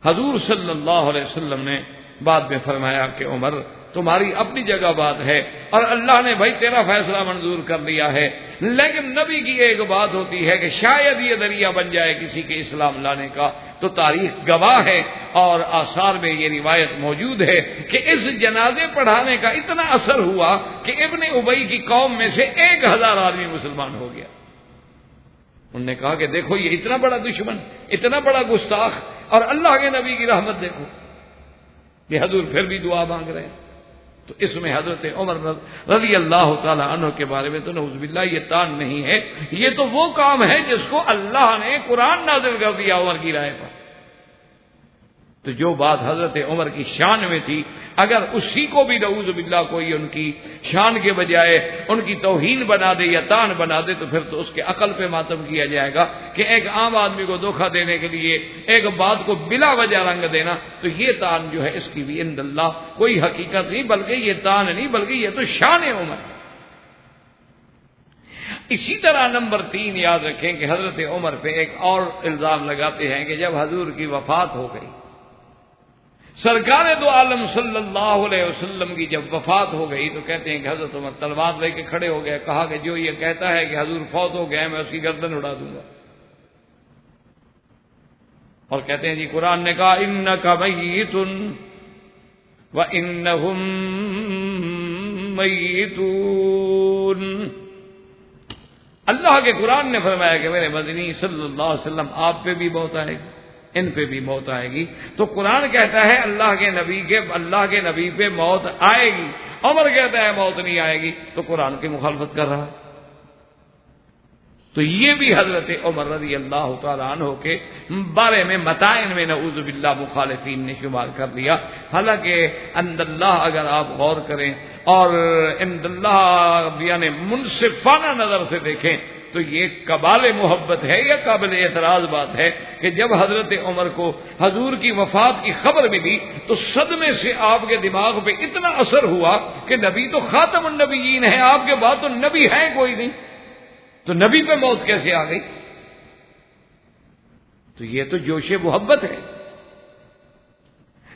Speaker 2: حضور صلی اللہ علیہ وسلم نے بعد میں فرمایا کہ عمر تمہاری اپنی جگہ بات ہے اور اللہ نے بھائی تیرا فیصلہ منظور کر لیا ہے، لیکن نبی کی ایک بات ہوتی ہے کہ شاید یہ ذریعہ بن جائے کسی کے اسلام لانے کا. تو تاریخ گواہ ہے اور آثار میں یہ روایت موجود ہے کہ اس جنازے پڑھانے کا اتنا اثر ہوا کہ ابن ابی کی قوم میں سے 1000 آدمی مسلمان ہو گیا. انہوں نے کہا کہ دیکھو یہ اتنا بڑا دشمن، اتنا بڑا گستاخ، اور اللہ کے نبی کی رحمت دیکھو کہ حضور پھر بھی دعا مانگ رہے ہیں. تو اس میں حضرت عمر رضی اللہ تعالی عنہ کے بارے میں تو نعوذ باللہ یہ تان نہیں ہے، یہ تو وہ کام ہے جس کو اللہ نے قرآن نازل کر دیا عمر کی رائے پر. تو جو بات حضرت عمر کی شان میں تھی، اگر اسی کو بھی نعوذ باللہ کوئی ان کی شان کے بجائے ان کی توہین بنا دے یا تان بنا دے تو پھر تو اس کے عقل پہ ماتم کیا جائے گا کہ ایک عام آدمی کو دھوکہ دینے کے لیے ایک بات کو بلا وجہ رنگ دینا، تو یہ تان جو ہے اس کی بھی عند اللہ کوئی حقیقت نہیں، بلکہ یہ تان نہیں بلکہ یہ تو شان عمر ہے. اسی طرح نمبر 3 یاد رکھیں کہ حضرت عمر پہ ایک اور الزام لگاتے ہیں کہ جب حضور کی وفات ہو گئی، سرکار دو عالم صلی اللہ علیہ وسلم کی جب وفات ہو گئی تو کہتے ہیں کہ حضرت عمر تلوار لے کے کھڑے ہو گئے، کہا کہ جو یہ کہتا ہے کہ حضور فوت ہو گئے میں اس کی گردن اڑا دوں گا. اور کہتے ہیں جی قرآن نے کہا انک میت وانہم میتون. اللہ کے قرآن نے فرمایا کہ میرے مدنی صلی اللہ علیہ وسلم آپ پہ بھی موت آئے گی، ان پہ بھی موت آئے گی. تو قرآن کہتا ہے اللہ کے نبی پہ موت آئے گی، عمر کہتا ہے موت نہیں آئے گی، تو قرآن کی مخالفت کر رہا. تو یہ بھی حضرت عمر رضی اللہ تعالیٰ عنہ کے بارے میں متائن میں نعوذ باللہ مخالفین نے شمار کر لیا. حالانکہ عند اللہ اگر آپ غور کریں اور عند اللہ یعنی منصفانہ نظر سے دیکھیں تو یہ قبال محبت ہے یا قابل اعتراض بات ہے کہ جب حضرت عمر کو حضور کی وفات کی خبر ملی تو صدمے سے آپ کے دماغ پہ اتنا اثر ہوا کہ نبی تو خاتم النبیین ہے، آپ کے بعد تو نبی ہے کوئی نہیں، تو نبی پہ موت کیسے آ گئی؟ تو یہ تو جوش محبت ہے،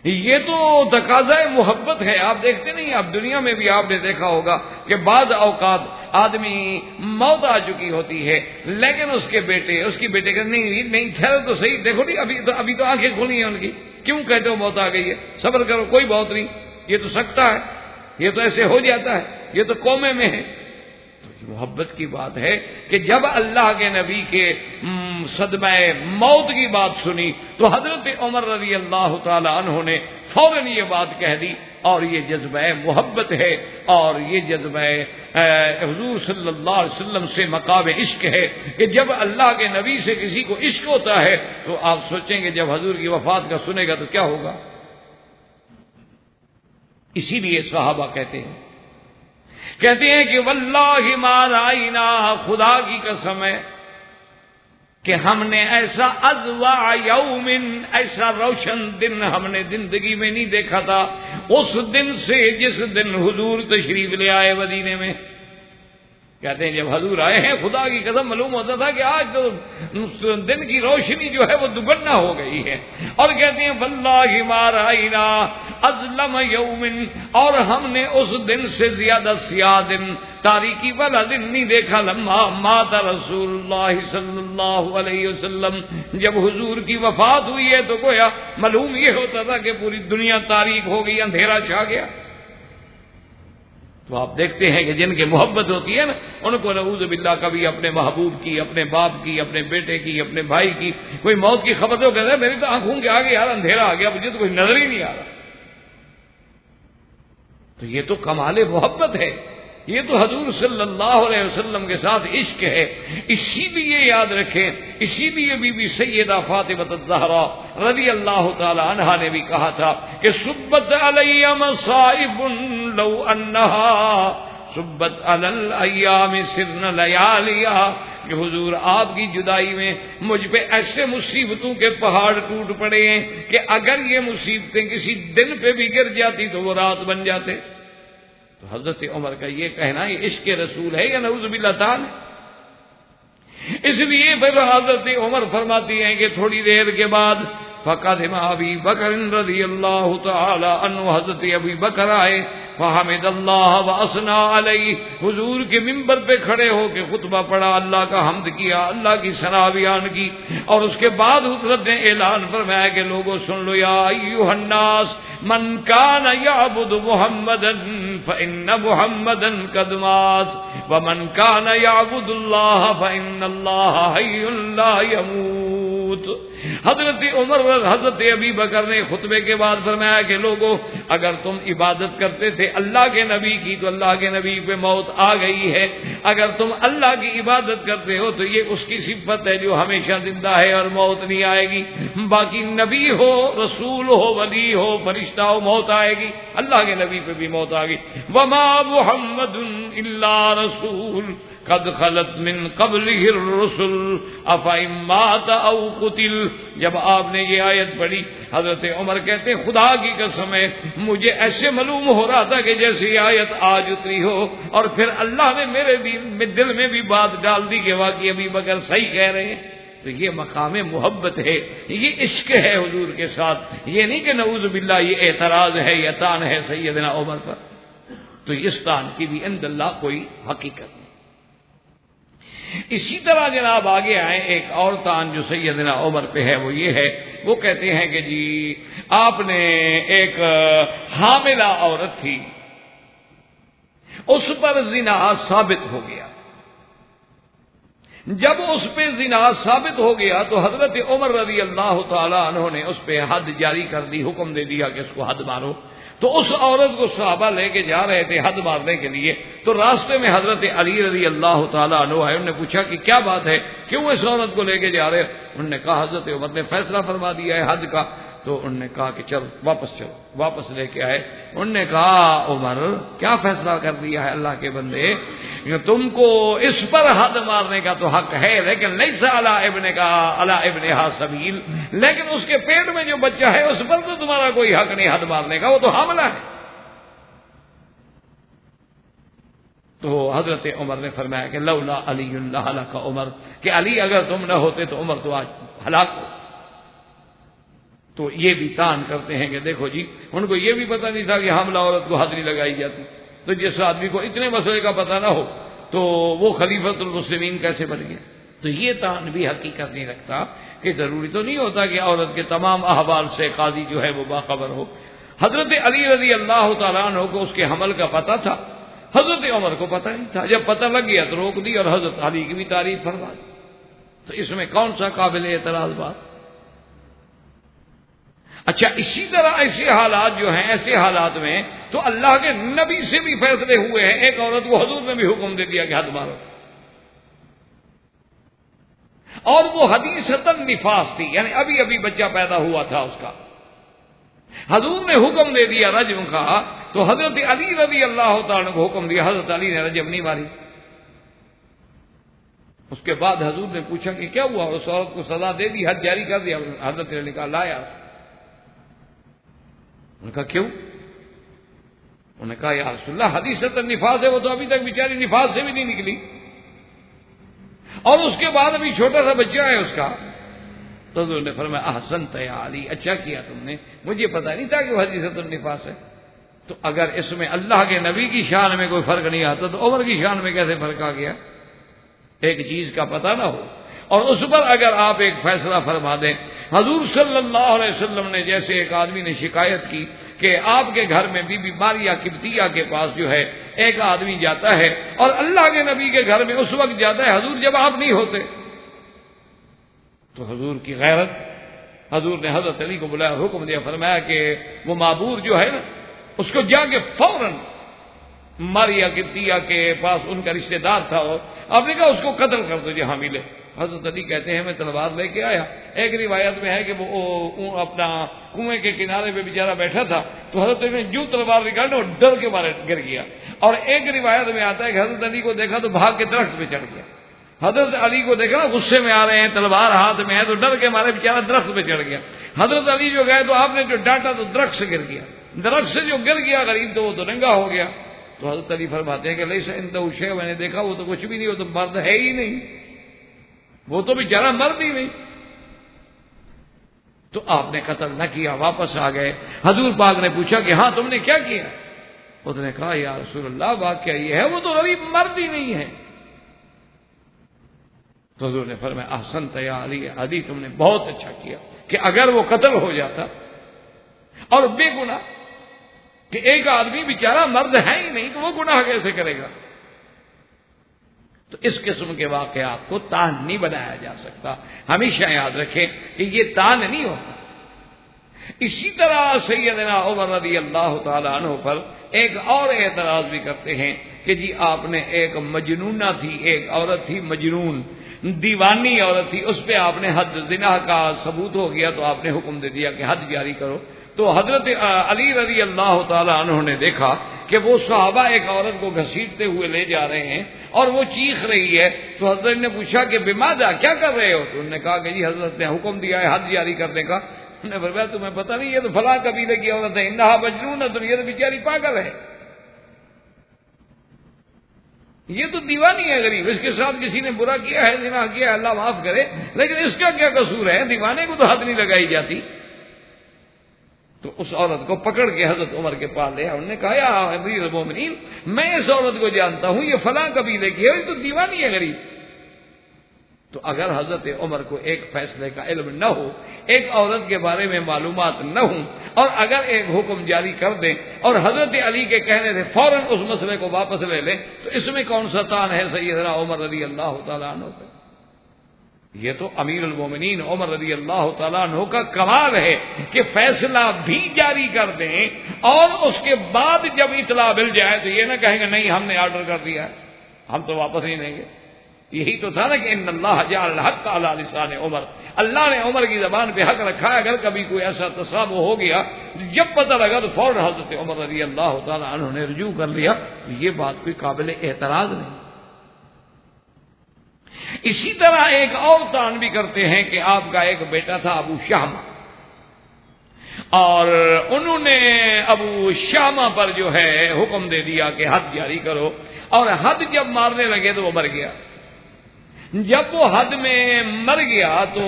Speaker 2: یہ تو تقاضا محبت ہے. آپ دیکھتے نہیں، اب دنیا میں بھی آپ نے دیکھا ہوگا کہ بعض اوقات آدمی موت آ چکی ہوتی ہے لیکن اس کے بیٹے اس کی بیٹے کہ نہیں ٹھہرو تو صحیح، دیکھو نہیں ابھی تو آنکھیں کھلی ہیں ان کی، کیوں کہتے ہو موت آ گئی ہے، صبر کرو کوئی موت نہیں، یہ تو سکتا ہے، یہ تو ایسے ہو جاتا ہے، یہ تو قومے میں ہے. محبت کی بات ہے کہ جب اللہ کے نبی کے صدمہ موت کی بات سنی تو حضرت عمر رضی اللہ تعالی عنہ نے فوراً یہ بات کہہ دی، اور یہ جذبہ محبت ہے اور یہ جذبہ حضور صلی اللہ علیہ وسلم سے مقام عشق ہے کہ جب اللہ کے نبی سے کسی کو عشق ہوتا ہے تو آپ سوچیں گے جب حضور کی وفات کا سنے گا تو کیا ہوگا. اسی لیے صحابہ کہتے ہیں کہ واللہ ما رائنا، خدا کی قسم ہے کہ ہم نے ایسا ازوا یوم، ایسا روشن دن ہم نے زندگی میں نہیں دیکھا تھا اس دن سے جس دن حضور تشریف لے آئے مدینے میں. کہتے ہیں جب حضور آئے ہیں خدا کی قسم معلوم ہوتا تھا کہ آج تو دن کی روشنی جو ہے وہ دگنا ہو گئی ہے. اور کہتے ہیں واللہ ما رائنا اظلم یوم، اور ہم نے اس دن سے زیادہ سیاہ دن، تاریکی والا دن نہیں دیکھا لما مات رسول اللہ صلی اللہ علیہ وسلم. جب حضور کی وفات ہوئی ہے تو گویا معلوم یہ ہوتا تھا کہ پوری دنیا تاریک ہو گئی، اندھیرا چھا گیا. تو آپ دیکھتے ہیں کہ جن کی محبت ہوتی ہے نا ان کو نعوذ باللہ کبھی اپنے محبوب کی، اپنے باپ کی، اپنے بیٹے کی، اپنے بھائی کی کوئی موت کی خبر تو کہتے ہیں میری تو آنکھوں کے آگے یار اندھیرا آ گیا، مجھے تو کوئی نظر ہی نہیں آ رہا. تو یہ تو کمال محبت ہے، یہ تو حضور صلی اللہ علیہ وسلم کے ساتھ عشق ہے. اسی لیے یاد رکھیں، اسی لیے بی بی سیدہ فاطمہ الزہرا رضی اللہ تعالی عنہا نے بھی کہا تھا کہ سبت علی مصائب لو انہا سبت علی الایام سرن لیالیا، کہ حضور آپ کی جدائی میں مجھ پہ ایسے مصیبتوں کے پہاڑ ٹوٹ پڑے ہیں کہ اگر یہ مصیبتیں کسی دن پہ بھی گر جاتی تو وہ رات بن جاتے. تو حضرت عمر کا یہ کہنا یہ عشق رسول ہے یا نعوذ باللہ تعالی. اس لیے پھر حضرت عمر فرماتی ہیں کہ تھوڑی دیر کے بعد فقدم ابی بکر رضی اللہ تعالی عنہ، حضرت ابی بکر آئے، فحمد اللہ واثنى علیہ، حضور کے منبر پہ کھڑے ہو کے خطبہ پڑھا، اللہ کا حمد کیا، اللہ کی ثنا بیان کی، اور اس کے بعد حضرت نے اعلان فرمایا کہ لوگوں سن لو، یا ایھا الناس من کان یعبد محمدا فإن محمدا قد مات ومن کان یعبد اللہ فإن اللہ حی لا يموت. حضرت عمر حضرت ابی بکر نے خطبے کے بعد فرمایا کہ لوگوں اگر تم عبادت کرتے تھے اللہ کے نبی کی تو اللہ کے نبی پہ موت آ گئی ہے، اگر تم اللہ کی عبادت کرتے ہو تو یہ اس کی صفت ہے جو ہمیشہ زندہ ہے اور موت نہیں آئے گی. باقی نبی ہو، رسول ہو، ولی ہو، فرشتہ ہو، موت آئے گی، اللہ کے نبی پہ بھی موت آ گئی. وما محمد الا رسول قد خلت من قبلہ الرسل افإن مات او قتل. جب آپ نے یہ آیت پڑھی حضرت عمر کہتے ہیں خدا کی قسم ہے مجھے ایسے معلوم ہو رہا تھا کہ جیسے یہ آیت آج اتری ہو، اور پھر اللہ نے میرے دل میں بھی بات ڈال دی کہ واقعی ابی بکر صحیح کہہ رہے ہیں. تو یہ مقام محبت ہے، یہ عشق ہے حضور کے ساتھ. یہ نہیں کہ نعوذ باللہ یہ اعتراض ہے یا تان ہے سیدنا عمر پر، تو اس تان کی بھی عند اللہ کوئی حقیقت نہیں. اسی طرح جناب آگے آئے ایک اور تان جو سیدنا عمر پہ ہے وہ یہ ہے، وہ کہتے ہیں کہ جی آپ نے ایک حاملہ عورت تھی، اس پر زنا ثابت ہو گیا، جب اس پہ زنا ثابت ہو گیا تو حضرت عمر رضی اللہ تعالیٰ عنہ نے اس پہ حد جاری کر دی، حکم دے دیا کہ اس کو حد مارو۔ تو اس عورت کو صحابہ لے کے جا رہے تھے حد مارنے کے لیے، تو راستے میں حضرت علی رضی اللہ تعالیٰ عنہ آئے، انہوں نے پوچھا کہ کیا بات ہے، کیوں اس عورت کو لے کے جا رہے؟ انہوں نے کہا حضرت عمر نے فیصلہ فرما دیا ہے حد کا۔ تو انہوں نے کہا کہ چلو واپس لے کے آئے۔ انہوں نے کہا عمر کیا فیصلہ کر دیا ہے اللہ کے بندے، تم کو اس پر حد مارنے کا تو حق ہے، لیکن لیس علی ابنہا سبیل، لیکن اس کے پیٹ میں جو بچہ ہے اس پر تو تمہارا کوئی حق نہیں حد مارنے کا، وہ تو حاملہ ہے۔ تو حضرت عمر نے فرمایا کہ لولا علی لہلک عمر، کہ علی اگر تم نہ ہوتے تو عمر تو آج ہلاک ہو۔ تو یہ بھی تان کرتے ہیں کہ دیکھو جی، ان کو یہ بھی پتہ نہیں تھا کہ حاملہ عورت کو حد نہیں لگائی جاتی، تو جس آدمی کو اتنے مسئلے کا پتہ نہ ہو تو وہ خلیفۃ المسلمین کیسے بن گیا؟ تو یہ تان بھی حقیقت نہیں رکھتا کہ ضروری تو نہیں ہوتا کہ عورت کے تمام احوال سے قاضی جو ہے وہ باخبر ہو۔ حضرت علی رضی اللہ تعالیٰ عنہ کو اس کے حمل کا پتہ تھا، حضرت عمر کو پتہ نہیں تھا، جب پتہ لگ گیا تو روک دی اور حضرت علی کی بھی تعریف فرما دی۔ تو اس میں کون سا قابل اعتراض بات؟ اچھا، اسی طرح ایسے حالات جو ہیں، ایسے حالات میں تو اللہ کے نبی سے بھی فیصلے ہوئے ہیں، ایک عورت کو حضور نے بھی حکم دے دیا کہ حد مارو، اور وہ حدیثۃ النفاس تھی، یعنی ابھی ابھی بچہ پیدا ہوا تھا اس کا، حضور نے حکم دے دیا رجم کا، تو حضرت علی رضی اللہ تعالیٰ کو حکم دیا، حضرت علی نے رجم نہیں ماری۔ اس کے بعد حضور نے پوچھا کہ کیا ہوا، اس عورت کو سزا دے دی، حد جاری کر دیا؟ حضرت نے کہا لایا۔ انہوں نے کہا کیوں؟ انہوں نے کہا یا رسول اللہ حدیثۃ النفاس ہے، وہ تو ابھی تک بیچاری نفاس سے بھی نہیں نکلی، اور اس کے بعد ابھی چھوٹا سا بچہ ہے اس کا۔ تو حضور نے فرمایا احسنت یا علی، اچھا کیا تم نے، مجھے پتا نہیں تھا کہ وہ حدیثۃ النفاس ہے۔ تو اگر اس میں اللہ کے نبی کی شان میں کوئی فرق نہیں آتا تو عمر کی شان میں کیسے فرق آ گیا؟ ایک چیز کا پتہ نہ ہو اور اس پر اگر آپ ایک فیصلہ فرما دیں۔ حضور صلی اللہ علیہ وسلم نے جیسے ایک آدمی نے شکایت کی کہ آپ کے گھر میں بی بی ماریہ قبطیہ کے پاس جو ہے ایک آدمی جاتا ہے، اور اللہ کے نبی کے گھر میں اس وقت جاتا ہے حضور جب آپ نہیں ہوتے۔ تو حضور کی غیرت، حضور نے حضرت علی کو بلایا، حکم دیا، فرمایا کہ وہ معبور جو ہے نا، اس کو جا کے فوراً ماریہ قبطیہ کے پاس ان کا رشتہ دار تھا، آپ نے کہا اس کو قتل کر دو جہاں ملے۔ حضرت علی کہتے ہیں میں تلوار لے کے آیا۔ ایک روایت میں ہے کہ وہ اپنا کنویں کے کنارے پہ بیچارہ بیٹھا تھا، تو حضرت علی نے جو تلوار نکالی اور ڈر کے مارے گر گیا، اور ایک روایت میں آتا ہے کہ حضرت علی کو دیکھا تو بھاگ کے درخت پہ چڑھ گیا۔ حضرت علی کو دیکھا غصے میں آ رہے ہیں، تلوار ہاتھ میں ہے، تو ڈر کے مارے بیچارہ درخت پہ چڑھ گیا۔ حضرت علی جو گئے تو آپ نے جو ڈانٹا تو درخت سے گر گیا، درخت سے جو گر گیا غریب تو وہ تو ننگا ہو گیا۔ تو حضرت علی فرماتے ہیں کہ لیس عنده شیء، میں نے دیکھا وہ تو کچھ بھی نہیں، وہ تو مرد ہے ہی نہیں، وہ تو بیچارہ مرد ہی نہیں۔ تو آپ نے قتل نہ کیا، واپس آ گئے۔ حضور پاک نے پوچھا کہ ہاں تم نے کیا کیا؟ اس نے کہا یا رسول اللہ واقعہ یہ ہے وہ تو غریب مرد ہی نہیں ہے۔ تو حضور نے فرمایا احسنت یا علی، علی تم نے بہت اچھا کیا کہ اگر وہ قتل ہو جاتا اور بے گناہ، کہ ایک آدمی بیچارہ مرد ہے ہی نہیں تو وہ گناہ کیسے کرے گا؟ تو اس قسم کے واقعات کو تان نہیں بنایا جا سکتا، ہمیشہ یاد رکھیں کہ یہ تان نہیں ہوتا۔ اسی طرح سیدنا عمر رضی اللہ تعالی عنہ پر ایک اور اعتراض بھی کرتے ہیں کہ جی آپ نے ایک مجنونہ تھی، ایک عورت تھی مجنون، دیوانی عورت تھی، اس پہ آپ نے حد زنا کا ثبوت ہو گیا تو آپ نے حکم دے دیا کہ حد جاری کرو۔ تو حضرت علی رضی اللہ تعالی عنہ نے دیکھا کہ وہ صحابہ ایک عورت کو گھسیٹتے ہوئے لے جا رہے ہیں اور وہ چیخ رہی ہے، تو حضرت نے پوچھا کہ بماذا، کیا کر رہے ہو؟ تو انہوں نے کہا کہ جی حضرت نے حکم دیا ہے حد جاری کرنے کا۔ انہوں نے فرمایا تمہیں پتہ نہیں یہ تو فلاں قبیلے کی عورت ہے، انہا مجنون، یہ تو بیچاری پاگل ہے، یہ تو دیوانی ہے غریب، اس کے ساتھ کسی نے برا کیا ہے، زنا کیا ہے، اللہ معاف کرے، لیکن اس کا کیا قصور ہے؟ دیوانے کو تو حد نہیں لگائی جاتی۔ تو اس عورت کو پکڑ کے حضرت عمر کے پاس لے، انہوں نے کہا یا امیر المومنین میں اس عورت کو جانتا ہوں، یہ فلاں قبیلے کی ہے، یہ تو دیوانی ہے غریب۔ تو اگر حضرت عمر کو ایک فیصلے کا علم نہ ہو، ایک عورت کے بارے میں معلومات نہ ہوں، اور اگر ایک حکم جاری کر دیں اور حضرت علی کے کہنے سے فوراً اس مسئلے کو واپس لے لیں، تو اس میں کون سا تان ہے سیدنا عمر رضی اللہ تعالیٰ عنہ پہ؟ یہ تو امیر المومنین عمر رضی اللہ تعالیٰ عنہ کا کمال ہے کہ فیصلہ بھی جاری کر دیں اور اس کے بعد جب اطلاع مل جائے تو یہ نہ کہیں گے نہیں ہم نے آرڈر کر دیا ہے، ہم تو واپس نہیں لیں گے۔ یہی تو تھا نا کہ ان اللہ جعل الحق علی لسان عمر، اللہ نے عمر کی زبان پہ حق رکھا ہے۔ اگر کبھی کوئی ایسا تصاب ہو گیا جب پتہ لگا تو فوراً حضرت عمر رضی اللہ تعالیٰ عنہ نے رجوع کر لیا، یہ بات کوئی قابل اعتراض نہیں۔ اسی طرح ایک اور تان بھی کرتے ہیں کہ آپ کا ایک بیٹا تھا ابو شامہ، اور انہوں نے ابو شامہ پر جو ہے حکم دے دیا کہ حد جاری کرو، اور حد جب مارنے لگے تو وہ مر گیا۔ جب وہ حد میں مر گیا تو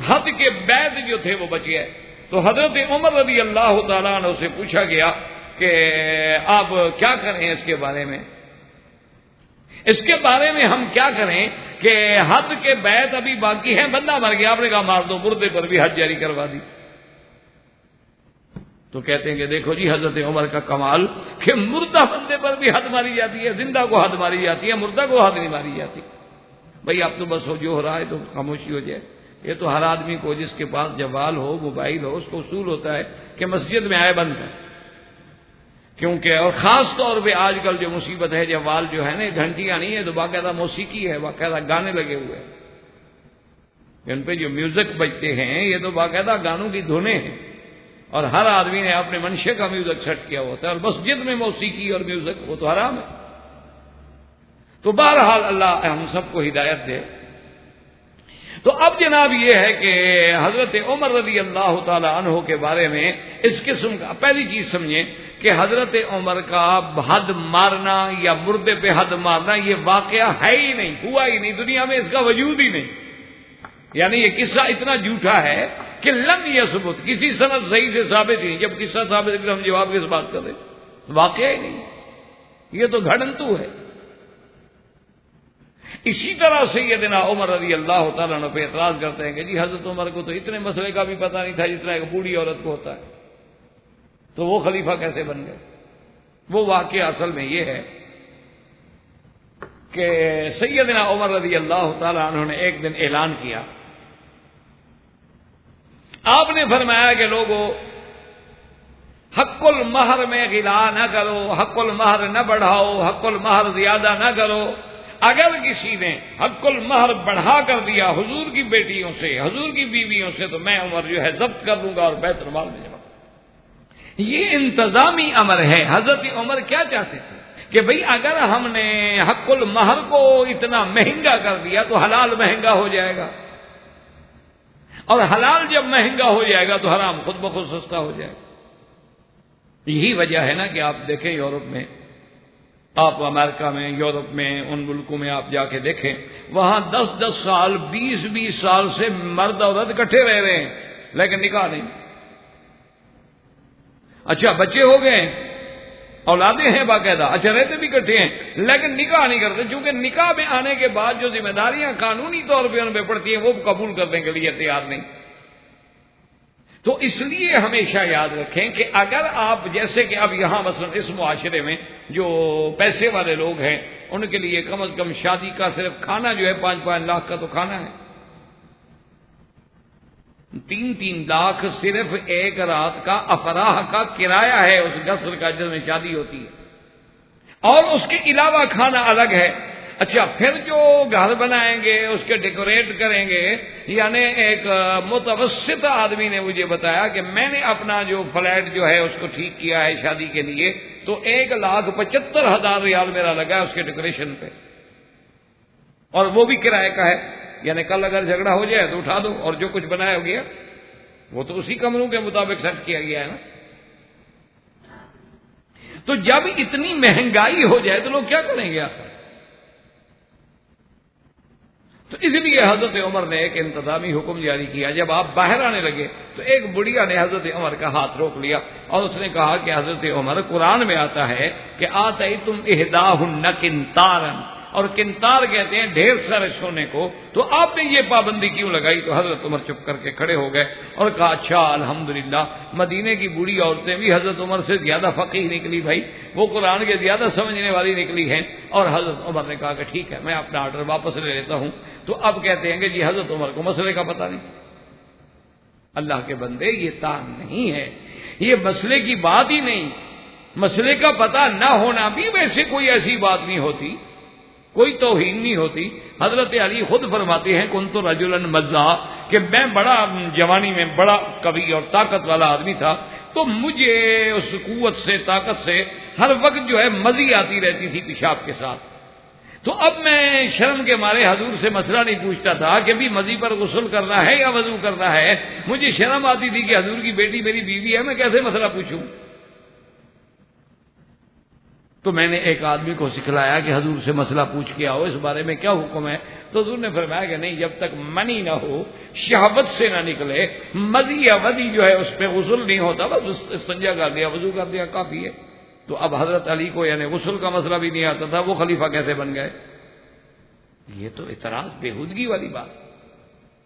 Speaker 2: حد کے بعد جو تھے وہ بچ گئے۔ تو حضرت عمر رضی اللہ تعالیٰ عنہ سے پوچھا گیا کہ آپ کیا کریں اس کے بارے میں، اس کے بارے میں ہم کیا کریں کہ حد کے بعد ابھی باقی ہے، بندہ مر گیا، آپ نے کہا مار دو، مردے پر بھی حد جاری کروا دی۔ تو کہتے ہیں کہ دیکھو جی حضرت عمر کا کمال کہ مردہ بندے پر بھی حد ماری جاتی ہے، زندہ کو حد ماری جاتی ہے، مردہ کو حد نہیں ماری جاتی۔ بھائی اب تو بس جو ہو رہا ہے تو خاموشی ہو جائے۔ یہ تو ہر آدمی کو جس کے پاس جوال ہو، موبائل ہو، اس کو اصول ہوتا ہے کہ مسجد میں آئے بند ہے، کیونکہ اور خاص طور پہ آج کل جو مصیبت ہے، جوال جو ہے نا گھنٹیاں نہیں ہے تو باقاعدہ موسیقی ہے، باقاعدہ گانے لگے ہوئے ہیں، ان پہ جو میوزک بجتے ہیں یہ تو باقاعدہ گانوں کی دھنیں ہیں، اور ہر آدمی نے اپنے منشے کا میوزک سیٹ کیا ہوتا ہے، اور مسجد میں موسیقی اور میوزک وہ تو حرام ہے۔ تو بہرحال اللہ ہم سب کو ہدایت دے۔ تو اب جناب یہ ہے کہ حضرت عمر رضی اللہ تعالی عنہ کے بارے میں اس قسم کا پہلی چیز سمجھیں کہ حضرت عمر کا حد مارنا یا مردے پہ حد مارنا یہ واقعہ ہے ہی نہیں، ہوا ہی نہیں، دنیا میں اس کا وجود ہی نہیں۔ یعنی یہ قصہ اتنا جھوٹا ہے کہ لم یثبت، کسی سند صحیح سے ثابت ہی نہیں۔ جب قصہ ثابت ہے ہم جواب کس بات کر رہے، واقعہ ہی نہیں، یہ تو گھڑنتو ہے۔ اسی طرح سیدنا عمر رضی اللہ تعالیٰ عنہ پہ اعتراض کرتے ہیں کہ جی حضرت عمر کو تو اتنے مسئلے کا بھی پتہ نہیں تھا جتنا ایک بوڑھی عورت کو ہوتا ہے، تو وہ خلیفہ کیسے بن گئے؟ وہ واقعہ اصل میں یہ ہے کہ سیدنا عمر رضی اللہ تعالیٰ عنہ نے ایک دن اعلان کیا، آپ نے فرمایا کہ لوگوں حق المہر میں غلا نہ کرو، حق المہر نہ بڑھاؤ، حق المہر زیادہ نہ کرو۔ اگر کسی نے حق المہر بڑھا کر دیا حضور کی بیٹیوں سے، حضور کی بیویوں سے، تو میں عمر جو ہے ضبط کر دوں گا اور بیت المال میں جمع۔ یہ انتظامی امر ہے۔ حضرت عمر کیا چاہتے تھے کہ بھئی اگر ہم نے حق المہر کو اتنا مہنگا کر دیا تو حلال مہنگا ہو جائے گا، اور حلال جب مہنگا ہو جائے گا تو حرام خود بخود سستا ہو جائے گا۔ یہی وجہ ہے نا کہ آپ دیکھیں یورپ میں، آپ امریکہ میں، یورپ میں، ان ملکوں میں آپ جا کے دیکھیں، وہاں 10 سال 20 سال سے مرد عورت اکٹھے رہ رہے ہیں لیکن نکاح نہیں۔ اچھا بچے ہو گئے، اولادیں ہیں باقاعدہ، اچھا رہتے بھی اکٹھے ہیں لیکن نکاح نہیں کرتے، چونکہ نکاح میں آنے کے بعد جو ذمہ داریاں قانونی طور پہ ان پہ پڑتی ہیں وہ قبول کرنے کے لیے تیار نہیں۔ تو اس لیے ہمیشہ یاد رکھیں کہ اگر آپ جیسے کہ اب یہاں مثلا اس معاشرے میں جو پیسے والے لوگ ہیں ان کے لیے کم از کم شادی کا صرف کھانا جو ہے 5-5 لاکھ کا تو کھانا ہے، 3 لاکھ صرف ایک رات کا افراح کا کرایہ ہے اس قصر کا جس میں شادی ہوتی ہے، اور اس کے علاوہ کھانا الگ ہے۔ اچھا پھر جو گھر بنائیں گے اس کے ڈیکوریٹ کریں گے، یعنی ایک متوسط آدمی نے مجھے بتایا کہ میں نے اپنا جو فلیٹ جو ہے اس کو ٹھیک کیا ہے شادی کے لیے تو 1,75,000 ریال میرا لگا ہے اس کے ڈیکوریشن پہ، اور وہ بھی کرایہ کا ہے، یعنی کل اگر جھگڑا ہو جائے تو اٹھا دو اور جو کچھ بنایا ہو گیا وہ تو اسی کمروں کے مطابق سیٹ کیا گیا ہے نا۔ تو جب اتنی مہنگائی ہو جائے تو لوگ کیا کریں گے آخر؟ تو اس لیے حضرت عمر نے ایک انتظامی حکم جاری کیا۔ جب آپ باہر آنے لگے تو ایک بڑھیا نے حضرت عمر کا ہاتھ روک لیا اور اس نے کہا کہ حضرت عمر قرآن میں آتا ہے کہ آتیتم احداہن قنطارا، اور قنطار کہتے ہیں ڈھیر سارے سونے کو، تو آپ نے یہ پابندی کیوں لگائی؟ تو حضرت عمر چپ کر کے کھڑے ہو گئے اور کہا اچھا الحمدللہ مدینے کی بوڑھی عورتیں بھی حضرت عمر سے زیادہ فقیہ نکلی، بھائی وہ قرآن کے زیادہ سمجھنے والی نکلی ہیں۔ اور حضرت عمر نے کہا کہ ٹھیک ہے میں اپنا آرڈر واپس لے لیتا ہوں، تو اب کہتے ہیں کہ جی حضرت عمر کو مسئلے کا پتہ نہیں. اللہ کے بندے یہ تان نہیں ہے، یہ مسئلے کی بات ہی نہیں. مسئلے کا پتہ نہ ہونا بھی ویسے کوئی ایسی بات نہیں ہوتی، کوئی توہین نہیں ہوتی. حضرت علی خود فرماتے ہیں کنت رجلا مزاح، کہ میں بڑا جوانی میں بڑا قوی اور طاقت والا آدمی تھا، تو مجھے اس قوت سے طاقت سے ہر وقت جو ہے مزی آتی رہتی تھی پیشاب کے ساتھ. تو اب میں شرم کے مارے حضور سے مسئلہ نہیں پوچھتا تھا کہ بھی مزی پر غسل کرنا ہے یا وضو کرنا ہے. مجھے شرم آتی تھی کہ حضور کی بیٹی میری بیوی ہے، میں کیسے مسئلہ پوچھوں. تو میں نے ایک آدمی کو سکھلایا کہ حضور سے مسئلہ پوچھ کے آؤ، اس بارے میں کیا حکم ہے. تو حضور نے فرمایا کہ نہیں، جب تک منی نہ ہو، شہوت سے نہ نکلے، مزی یا ودی جو ہے اس پہ غسل نہیں ہوتا، بس استنجا کر دیا، وضو کر دیا، کافی ہے. تو اب حضرت علی کو یعنی غسل کا مسئلہ بھی نہیں آتا تھا، وہ خلیفہ کیسے بن گئے؟ یہ تو اعتراض بےہودگی والی بات.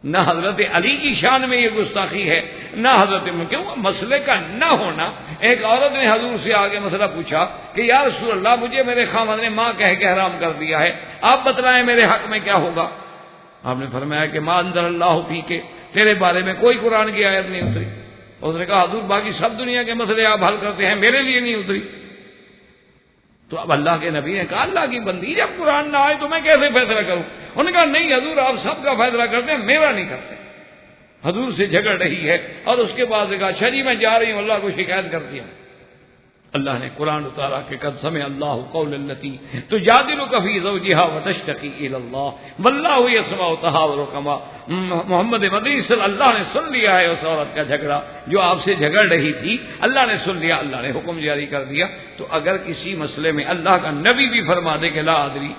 Speaker 2: نہ حضرت علی کی شان میں یہ گستاخی ہے، نہ حضرت کیوں مسئلے کا نہ ہونا. ایک عورت نے حضور سے آگے مسئلہ پوچھا کہ یا رسول اللہ، مجھے میرے خاوند نے ماں کہہ کے حرام کر دیا ہے، آپ بتلائیں میرے حق میں کیا ہوگا. آپ نے فرمایا کہ ما انزل اللہ فی کے، تیرے بارے میں کوئی قرآن کی آیت نہیں اتری. اس نے کہا حضور باقی سب دنیا کے مسئلے آپ حل کرتے ہیں، میرے لیے نہیں اتری. تو اب اللہ کے نبی نے کہا اللہ کی بندی، جب قرآن نہ آئے تو میں کیسے فیصلہ کروں؟ انہوں نے کہا نہیں حضور، آپ سب کا فیصلہ کرتے ہیں، میرا نہیں کرتے. حضور سے جھگڑ رہی ہے اور اس کے بعد کہا اچھا جی میں جا رہی ہوں، اللہ کو شکایت کرتی ہوں. اللہ نے قرآن اتارا کہ قد سمع اللہ قول التی تجادلک فی زوجہا وتشتکی الی اللہ واللہ یسمع تحاورکما. محمد مدنی صلی اللہ نے سن لیا ہے اس عورت کا جھگڑا جو آپ سے جھگڑ رہی تھی، اللہ نے سن لیا، اللہ نے حکم جاری کر دیا. تو اگر کسی مسئلے میں اللہ کا نبی بھی فرما دے کہ لا ادری،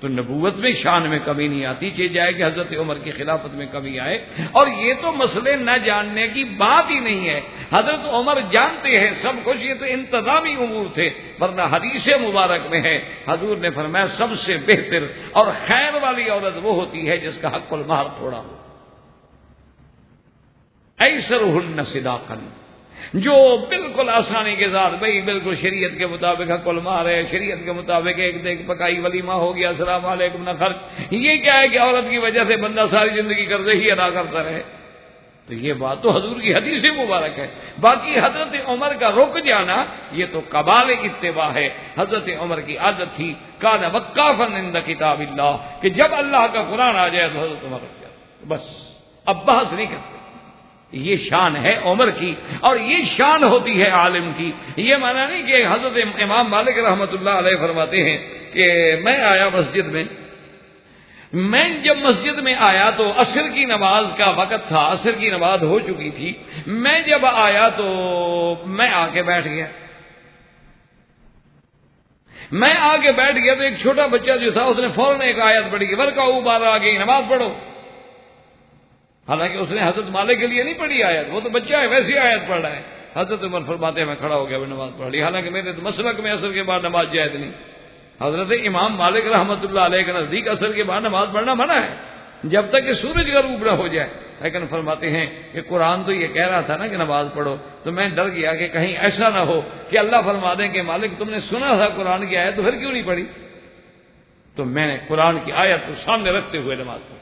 Speaker 2: تو نبوت میں شان میں کمی نہیں آتی، چاہے جائے کہ حضرت عمر کی خلافت میں کمی آئے. اور یہ تو مسئلے نہ جاننے کی بات ہی نہیں ہے، حضرت عمر جانتے ہیں سب کچھ، یہ تو انتظامی امور تھے. ورنہ حدیث مبارک میں ہے حضور نے فرمایا سب سے بہتر اور خیر والی عورت وہ ہوتی ہے جس کا حق المہر تھوڑا ہو. ایسرہن صداقا، جو بالکل آسانی کے ساتھ بھائی بالکل شریعت کے مطابق حق المہر ہے، شریعت کے مطابق ایک دیکھ پکائی ولیمہ ہو گیا، السلام علیکم نہ خرچ. یہ کیا ہے کہ عورت کی وجہ سے بندہ ساری زندگی قرضے ہی ادا کرتا رہے. تو یہ بات تو حضور کی حدیث مبارک ہے. باقی حضرت عمر کا رک جانا یہ تو کمال اتباع ہے. حضرت عمر کی عادت تھی کان وقافا عند کتاب اللہ، کہ جب اللہ کا قرآن آ جائے تو حضرت عمر رک جاتے، بس اب بحث نہیں کرتے. یہ شان ہے عمر کی، اور یہ شان ہوتی ہے عالم کی. یہ مانا نہیں کہ حضرت امام مالک رحمۃ اللہ علیہ فرماتے ہیں کہ میں آیا مسجد میں، میں جب مسجد میں آیا تو عصر کی نماز کا وقت تھا، عصر کی نماز ہو چکی تھی. میں جب آیا تو میں آ کے بیٹھ گیا. میں آ کے بیٹھ گیا تو ایک چھوٹا بچہ جو تھا اس نے فوراً ایک آیت پڑھی کہ ورکعوا بعد آ گئی، نماز پڑھو. حالانکہ اس نے حضرت مالک کے لیے نہیں پڑھی آیت، وہ تو بچہ ہے ویسی آیت پڑھ رہا ہے. حضرت عمر فرماتے ہیں میں کھڑا ہو گیا، میں نماز پڑھ لی. حالانکہ میرے مسلک میں عصر کے بعد نماز جائز نہیں. حضرت امام مالک رحمۃ اللہ علیہ کے نزدیک عصر کے بعد نماز پڑھنا منع ہے جب تک کہ سورج غروب نہ ہو جائے. لیکن فرماتے ہیں کہ قرآن تو یہ کہہ رہا تھا نا کہ نماز پڑھو، تو میں ڈر گیا کہ کہیں ایسا نہ ہو کہ اللہ فرما دیں کہ مالک تم نے سنا تھا قرآن کی آیت تو پھر کیوں نہیں پڑھی. تو میں نے قرآن کی آیت کو سامنے رکھتے ہوئے نماز پڑھی.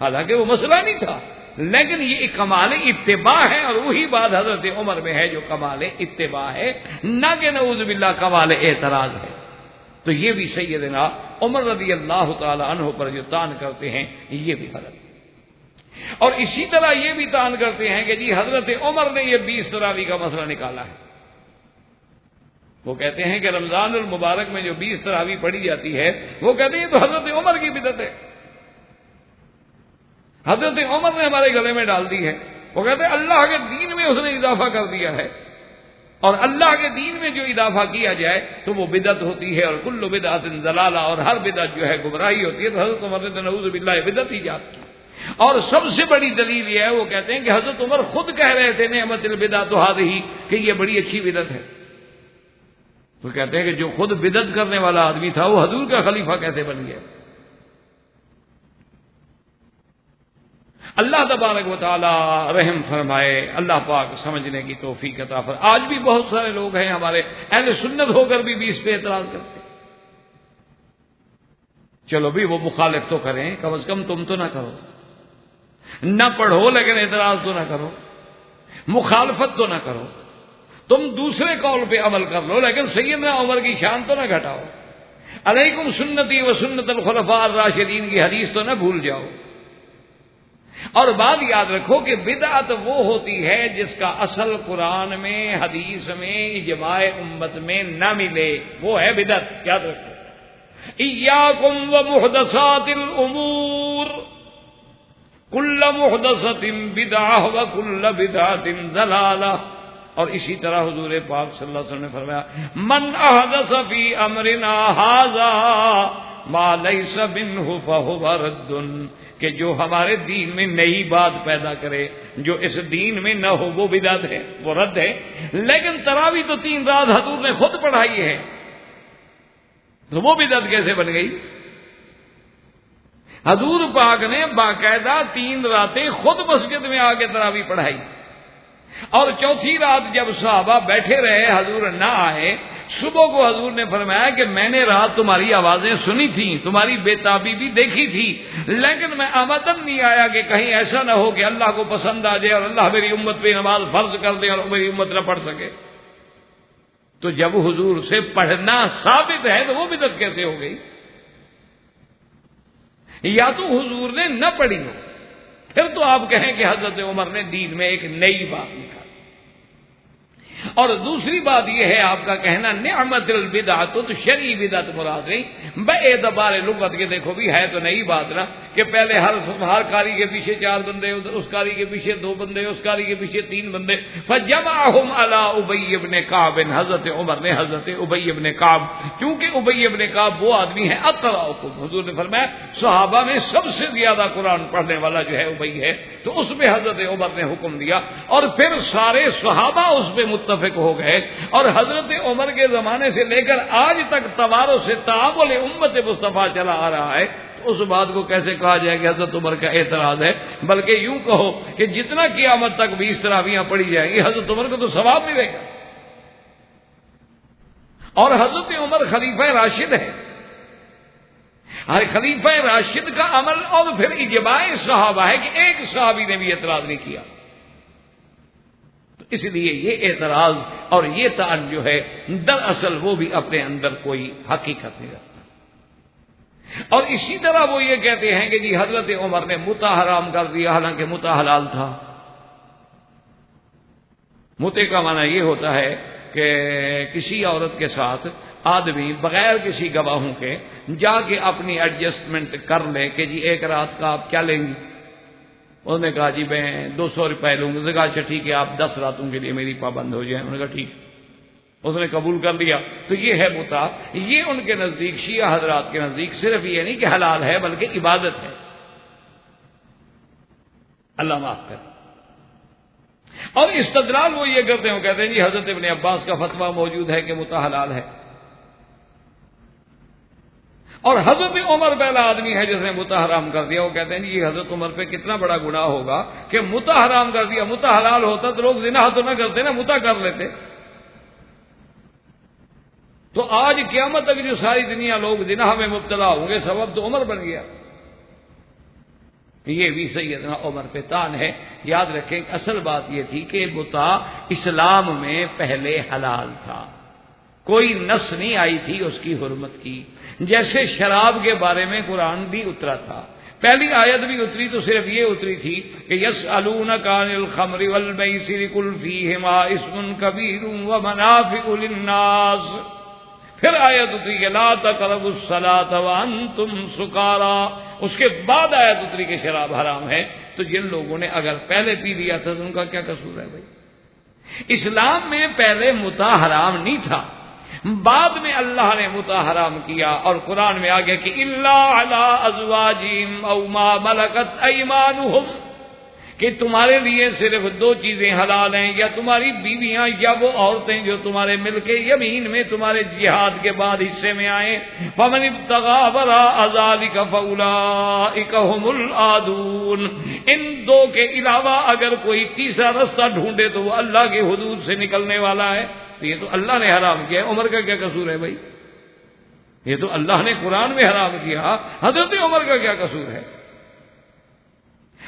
Speaker 2: حالانکہ وہ مسئلہ نہیں تھا، لیکن یہ ایک کمال اتباع ہے، اور وہی بات حضرت عمر میں ہے جو کمال اتباع ہے، نہ کہ نعوذ باللہ کمال اعتراض ہے. تو یہ بھی سیدنا عمر رضی اللہ تعالی عنہ پر جو تان کرتے ہیں یہ بھی غلط ہے. اور اسی طرح یہ بھی تان کرتے ہیں کہ جی حضرت عمر نے یہ 20 تراویح کا مسئلہ نکالا ہے. وہ کہتے ہیں کہ رمضان المبارک میں جو 20 تراویح پڑھی جاتی ہے، وہ کہتے ہیں یہ تو حضرت عمر کی بدعت ہے، حضرت عمر نے ہمارے گلے میں ڈال دی ہے. وہ کہتے ہیں اللہ کے دین میں اس نے اضافہ کر دیا ہے، اور اللہ کے دین میں جو اضافہ کیا جائے تو وہ بدعت ہوتی ہے، اور کل بدعت ضلالہ، اور ہر بدعت جو ہے گمراہی ہوتی ہے. تو حضرت عمر نے نعوذ باللہ بدعت ایجاد کی. اور سب سے بڑی دلیل یہ ہے، وہ کہتے ہیں کہ حضرت عمر خود کہہ رہے تھے نعمت البدعۃ هذه، کہ یہ بڑی اچھی بدعت ہے. وہ کہتے ہیں کہ جو خود بدعت کرنے والا آدمی تھا وہ حضور کا خلیفہ کیسے بن گیا. اللہ تبارک و تعالی رحم فرمائے، اللہ پاک سمجھنے کی توفیق عطا فرمائے. آج بھی بہت سارے لوگ ہیں ہمارے اہل سنت ہو کر بھی 20 پہ اعتراض کرتے. چلو بھی وہ مخالف تو کریں، کم از کم تم تو نہ کرو، نہ پڑھو لیکن اعتراض تو نہ کرو، مخالفت تو نہ کرو، تم دوسرے قول پہ عمل کر لو لیکن سیدنا عمر کی شان تو نہ گھٹاؤ، علیکم سنتی و سنت الخلفاء الراشدین کی حدیث تو نہ بھول جاؤ۔ اور بات یاد رکھو کہ بدعت وہ ہوتی ہے جس کا اصل قرآن میں، حدیث میں، اجماع امت میں نہ ملے، وہ ہے بدعت، یاد رکھو۔ ایاکم ومحدثات الامور کل محدثۃ بدعہ وکل بدعۃ ضلالہ۔ اور اسی طرح حضور پاک صلی اللہ علیہ وسلم نے فرمایا من احدث فی امرنا ھذا ما لیس منہ فہو رد، کہ جو ہمارے دین میں نئی بات پیدا کرے جو اس دین میں نہ ہو وہ بدعت ہے، وہ رد ہے۔ لیکن تراویح تو 3 رات حضور نے خود پڑھائی ہے، تو وہ بدعت کیسے بن گئی؟ حضور پاک نے باقاعدہ 3 راتیں خود مسجد میں آ کے تراویح پڑھائی، اور چوتھی رات جب صحابہ بیٹھے رہے حضور نہ آئے، صبح کو حضور نے فرمایا کہ میں نے رات تمہاری آوازیں سنی تھیں، تمہاری بے تابی بھی دیکھی تھی، لیکن میں آمدن نہیں آیا کہ کہیں ایسا نہ ہو کہ اللہ کو پسند آ جائے اور اللہ میری امت پہ نماز فرض کر دے اور میری امت نہ پڑھ سکے۔ تو جب حضور سے پڑھنا ثابت ہے تو وہ بدعت کیسے ہو گئی؟ یا تو حضور نے نہ پڑھی ہو، پھر تو آپ کہیں کہ حضرت عمر نے دین میں ایک نئی بات نکالی۔ اور دوسری بات یہ ہے آپ کا کہنا نعمت البدعۃ، تو شرعی بدعت مراد نہیں، بے اعتبار لغت کے دیکھو بھی ہے تو نئی بات نا کہ پہلے ہر قاری کے پیچھے 4 بندے، اس قاری کے پیچھے 2 بندے، اس قاری کے پیچھے 3 بندے، فجمعهم علی ابی ابن کعب، حضرت عمر نے حضرت ابی ابن کعب، کیونکہ ابی ابن کعب وہ آدمی ہے اقرأکم، حضور نے فرمایا صحابہ میں سب سے زیادہ قرآن پڑھنے والا جو ہے ابی ہے، تو اس میں حضرت عمر نے حکم دیا، اور پھر سارے صحابہ اس پہ متفق ہو گئے، اور حضرت عمر کے زمانے سے لے کر آج تک توارث سے تعامل امت مصطفیٰ چلا آ رہا ہے، تو اس بات کو کیسے کہا جائے کہ حضرت عمر کا اعتراض ہے؟ بلکہ یوں کہو کہ جتنا قیامت تک 20 تراویحاں پڑھی جائیں گی حضرت عمر کو تو ثواب ملے گا، اور حضرت عمر خلیفہ راشد ہے، ہر خلیفہ راشد کا عمل اور پھر اجماع صحابہ ہے کہ ایک صحابی نے بھی اعتراض نہیں کیا، اس لیے یہ اعتراض اور یہ طعن جو ہے دراصل وہ بھی اپنے اندر کوئی حقیقت نہیں رکھتا۔ اور اسی طرح وہ یہ کہتے ہیں کہ جی حضرت عمر نے متع حرام کر دیا، حالانکہ متع حلال تھا۔ متع کا معنی یہ ہوتا ہے کہ کسی عورت کے ساتھ آدمی بغیر کسی گواہوں کے جا کے اپنی ایڈجسٹمنٹ کر لے کہ جی 1 رات کا آپ کیا لیں گی؟ انہوں نے کہا جی میں 200 روپے لوں گا۔ اس نے کہا اچھا ٹھیک ہے آپ 10 راتوں کے لیے میری پابند ہو جائیں۔ انہوں نے کہا ٹھیک، اس نے قبول کر لیا۔ تو یہ ہے متع۔ یہ ان کے نزدیک، شیعہ حضرات کے نزدیک صرف یہ نہیں کہ حلال ہے بلکہ عبادت ہے۔ اللہ معاف کر۔ اور استدلال وہ یہ کرتے ہیں، وہ کہتے ہیں جی حضرت ابن عباس کا فتویٰ موجود ہے کہ متع حلال ہے، اور حضرت عمر پہلا آدمی ہے جس نے متع حرام کر دیا۔ وہ کہتے ہیں جی حضرت عمر پہ کتنا بڑا گناہ ہوگا کہ متع حرام کر دیا، متع حلال ہوتا تو لوگ زنا تو نہ کرتے نا، متع کر لیتے۔ تو آج قیامت تک جو ساری دنیا لوگ زنا میں مبتلا ہوں گے سبب تو عمر بن گیا۔ یہ بھی سیدنا عمر پہ طعن ہے۔ یاد رکھیں کہ اصل بات یہ تھی کہ متع اسلام میں پہلے حلال تھا، کوئی نص نہیں آئی تھی اس کی حرمت کی۔ جیسے شراب کے بارے میں قرآن بھی اترا تھا، پہلی آیت بھی اتری تو صرف یہ اتری تھی کہ یسألونک عن الخمر والمیسر قل فیہما اسم کبیر ومنافع للناس۔ پھر آیت اتری کہ لا تقربوا الصلاۃ وانتم سکارا۔ اس کے بعد آیت اتری کہ شراب حرام ہے۔ تو جن لوگوں نے اگر پہلے پی لیا تھا تو ان کا کیا قصور ہے بھائی؟ اسلام میں پہلے متع حرام نہیں تھا، بعد میں اللہ نے متع حرام کیا، اور قرآن میں آگے کہ الا علی ازواجہم او ما ملکت ایمانہم، کہ تمہارے لیے صرف 2 چیزیں حلال ہیں، یا تمہاری بیویاں یا وہ عورتیں جو تمہارے مل کے یمین میں تمہارے جہاد کے بعد حصے میں آئیں۔ فمن ابتغى وراء ذلك فاولئک هم العادون۔ ان 2 کے علاوہ اگر کوئی تیسرا رستہ ڈھونڈے تو وہ اللہ کی حدود سے نکلنے والا ہے۔ تو یہ تو اللہ نے حرام کیا ہے، عمر کا کیا قصور ہے بھائی؟ یہ تو اللہ نے قرآن میں حرام کیا، حضرت عمر کا کیا قصور ہے؟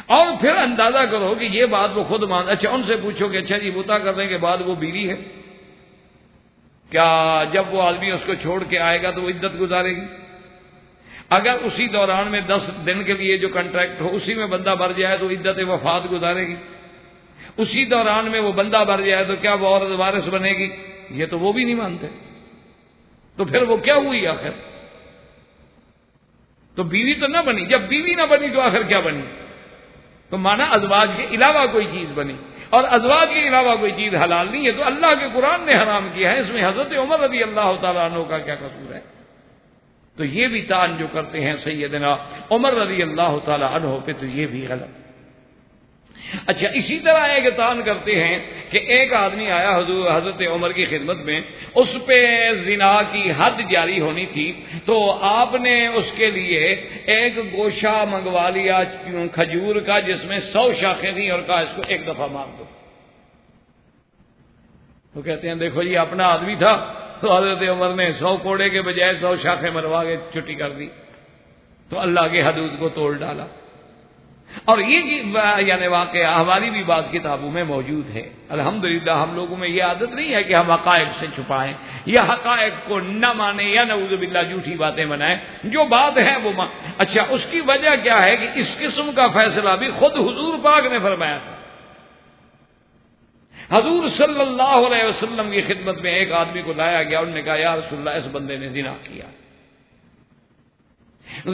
Speaker 2: اور پھر اندازہ کرو کہ یہ بات وہ خود مان، اچھا ان سے پوچھو کہ اچھا جی بتا کرنے کے بعد وہ بیوی ہے، کیا جب وہ آدمی اس کو چھوڑ کے آئے گا تو وہ عدت گزارے گی؟ اگر اسی دوران میں 10 دن کے لیے جو کنٹریکٹ ہو اسی میں بندہ مر جائے تو عدت وفات گزارے گی؟ اسی دوران میں وہ بندہ مر جائے تو کیا وہ عورت وارث بنے گی؟ یہ تو وہ بھی نہیں مانتے، تو پھر وہ کیا ہوئی آخر؟ تو بیوی تو نہ بنی، جب بیوی نہ بنی تو آخر کیا بنی؟ تو مانا ازواج کے علاوہ کوئی چیز بنی، اور ازواج کے علاوہ کوئی چیز حلال نہیں ہے، تو اللہ کے قرآن نے حرام کیا ہے، اس میں حضرت عمر رضی اللہ تعالیٰ عنہ کا کیا قصور ہے؟ تو یہ بھی طعن جو کرتے ہیں سیدنا عمر رضی اللہ تعالیٰ عنہ پہ، تو یہ بھی غلط۔ اچھا اسی طرح ایک طعن کرتے ہیں کہ ایک آدمی آیا حضرت عمر کی خدمت میں، اس پہ زنا کی حد جاری ہونی تھی، تو آپ نے اس کے لیے ایک گوشہ منگوا لیا کھجور کا جس میں 100 شاخیں تھیں، اور کہا اس کو ایک دفعہ مار دو۔ تو کہتے ہیں دیکھو جی اپنا آدمی تھا، تو حضرت عمر نے 100 کوڑے کے بجائے 100 شاخیں مروا کے چھٹی کر دی، تو اللہ کے حدود کو توڑ ڈالا۔ اور یہ یعنی واقعہ ہماری بھی بعض کتابوں میں موجود ہے۔ الحمدللہ ہم لوگوں میں یہ عادت نہیں ہے کہ ہم حقائق سے چھپائیں یا حقائق کو نہ مانیں یا نعوذ باللہ جھوٹی باتیں بنائیں، جو بات ہے وہ اچھا اس کی وجہ کیا ہے کہ اس قسم کا فیصلہ بھی خود حضور پاک نے فرمایا تھا۔ حضور صلی اللہ علیہ وسلم کی خدمت میں ایک آدمی کو لایا گیا، انہوں نے کہا یا رسول اللہ اس بندے نے زنا کیا،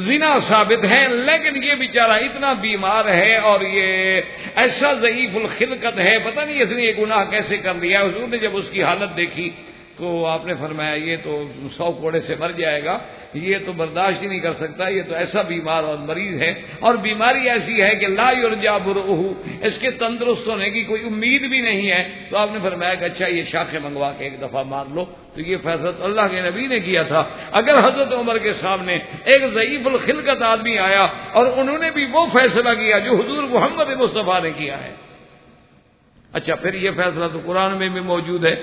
Speaker 2: زنا ثابت ہے، لیکن یہ بیچارہ اتنا بیمار ہے اور یہ ایسا ضعیف الخلقت ہے، پتہ نہیں اس نے یہ گناہ کیسے کر لیا۔ حضور نے جب اس کی حالت دیکھی تو آپ نے فرمایا یہ تو 100 کوڑے سے مر جائے گا، یہ تو برداشت ہی نہیں کر سکتا، یہ تو ایسا بیمار اور مریض ہے، اور بیماری ایسی ہے کہ لا یرجا برؤہ، اس کے تندرست ہونے کی کوئی امید بھی نہیں ہے۔ تو آپ نے فرمایا کہ اچھا یہ شاخیں منگوا کے ایک دفعہ مار لو۔ تو یہ فیصلہ تو اللہ کے نبی نے کیا تھا۔ اگر حضرت عمر کے سامنے ایک ضعیف الخلقت آدمی آیا اور انہوں نے بھی وہ فیصلہ کیا جو حضور محمد مصطفیٰ نے کیا ہے، اچھا پھر یہ فیصلہ تو قرآن میں بھی موجود ہے،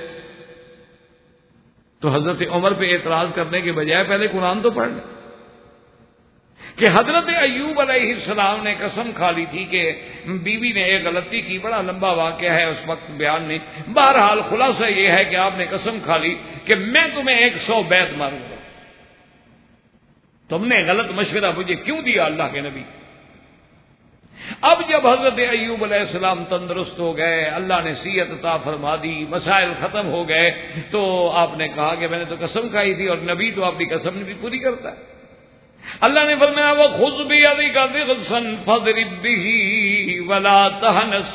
Speaker 2: تو حضرت عمر پہ اعتراض کرنے کے بجائے پہلے قرآن تو پڑھ لیں کہ حضرت ایوب علیہ السلام نے قسم کھا لی تھی کہ بیوی نے ایک غلطی کی، بڑا لمبا واقعہ ہے، اس وقت بیان نہیں، بہرحال خلاصہ یہ ہے کہ آپ نے قسم کھا لی کہ میں تمہیں 100 بیت ماروں گا۔ تم نے غلط مشورہ مجھے کیوں دیا اللہ کے نبی؟ اب جب حضرت ایوب علیہ السلام تندرست ہو گئے، اللہ نے صحت عطا فرما دی، مسائل ختم ہو گئے، تو آپ نے کہا کہ میں نے تو قسم کھائی تھی، اور نبی تو اپنی قسم بھی پوری کرتا ہے۔ اللہ نے فرمایا وَخُذْ بِيَدِكَ ضِغْثًا فَاضْرِب بِّهِ وَلَا تَحْنَثْ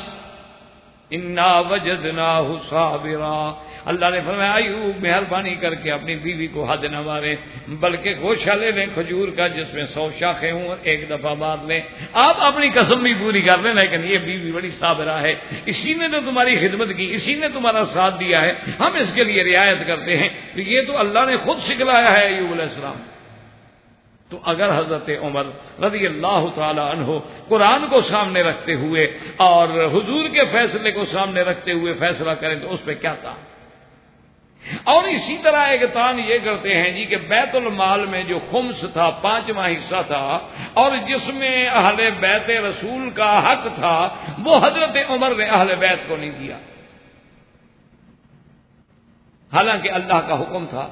Speaker 2: إِنَّا وَجَدْنَاهُ صَابِرًا۔ اللہ نے فرمایا ایوب مہربانی کر کے اپنی بیوی کو حد نہ مارے، بلکہ گوشہ لے لیں کھجور کا جس میں 100 شاخیں ہوں اور ایک دفعہ مار لیں۔ آپ اپنی قسم بھی پوری کر لیں، لیکن یہ بیوی بڑی صابرہ ہے، اسی نے تو تمہاری خدمت کی، اسی نے تمہارا ساتھ دیا ہے، ہم اس کے لیے رعایت کرتے ہیں۔ تو یہ تو اللہ نے خود سکھلایا ہے ایوب علیہ السلام۔ تو اگر حضرت عمر رضی اللہ تعالی عنہ قرآن کو سامنے رکھتے ہوئے اور حضور کے فیصلے کو سامنے رکھتے ہوئے فیصلہ کریں تو اس پہ کیا تھا؟ اور اسی طرح ایک طعن یہ کرتے ہیں جی کہ بیت المال میں جو خمس تھا، 5واں حصہ تھا، اور جس میں اہل بیت رسول کا حق تھا، وہ حضرت عمر نے اہل بیت کو نہیں دیا، حالانکہ اللہ کا حکم تھا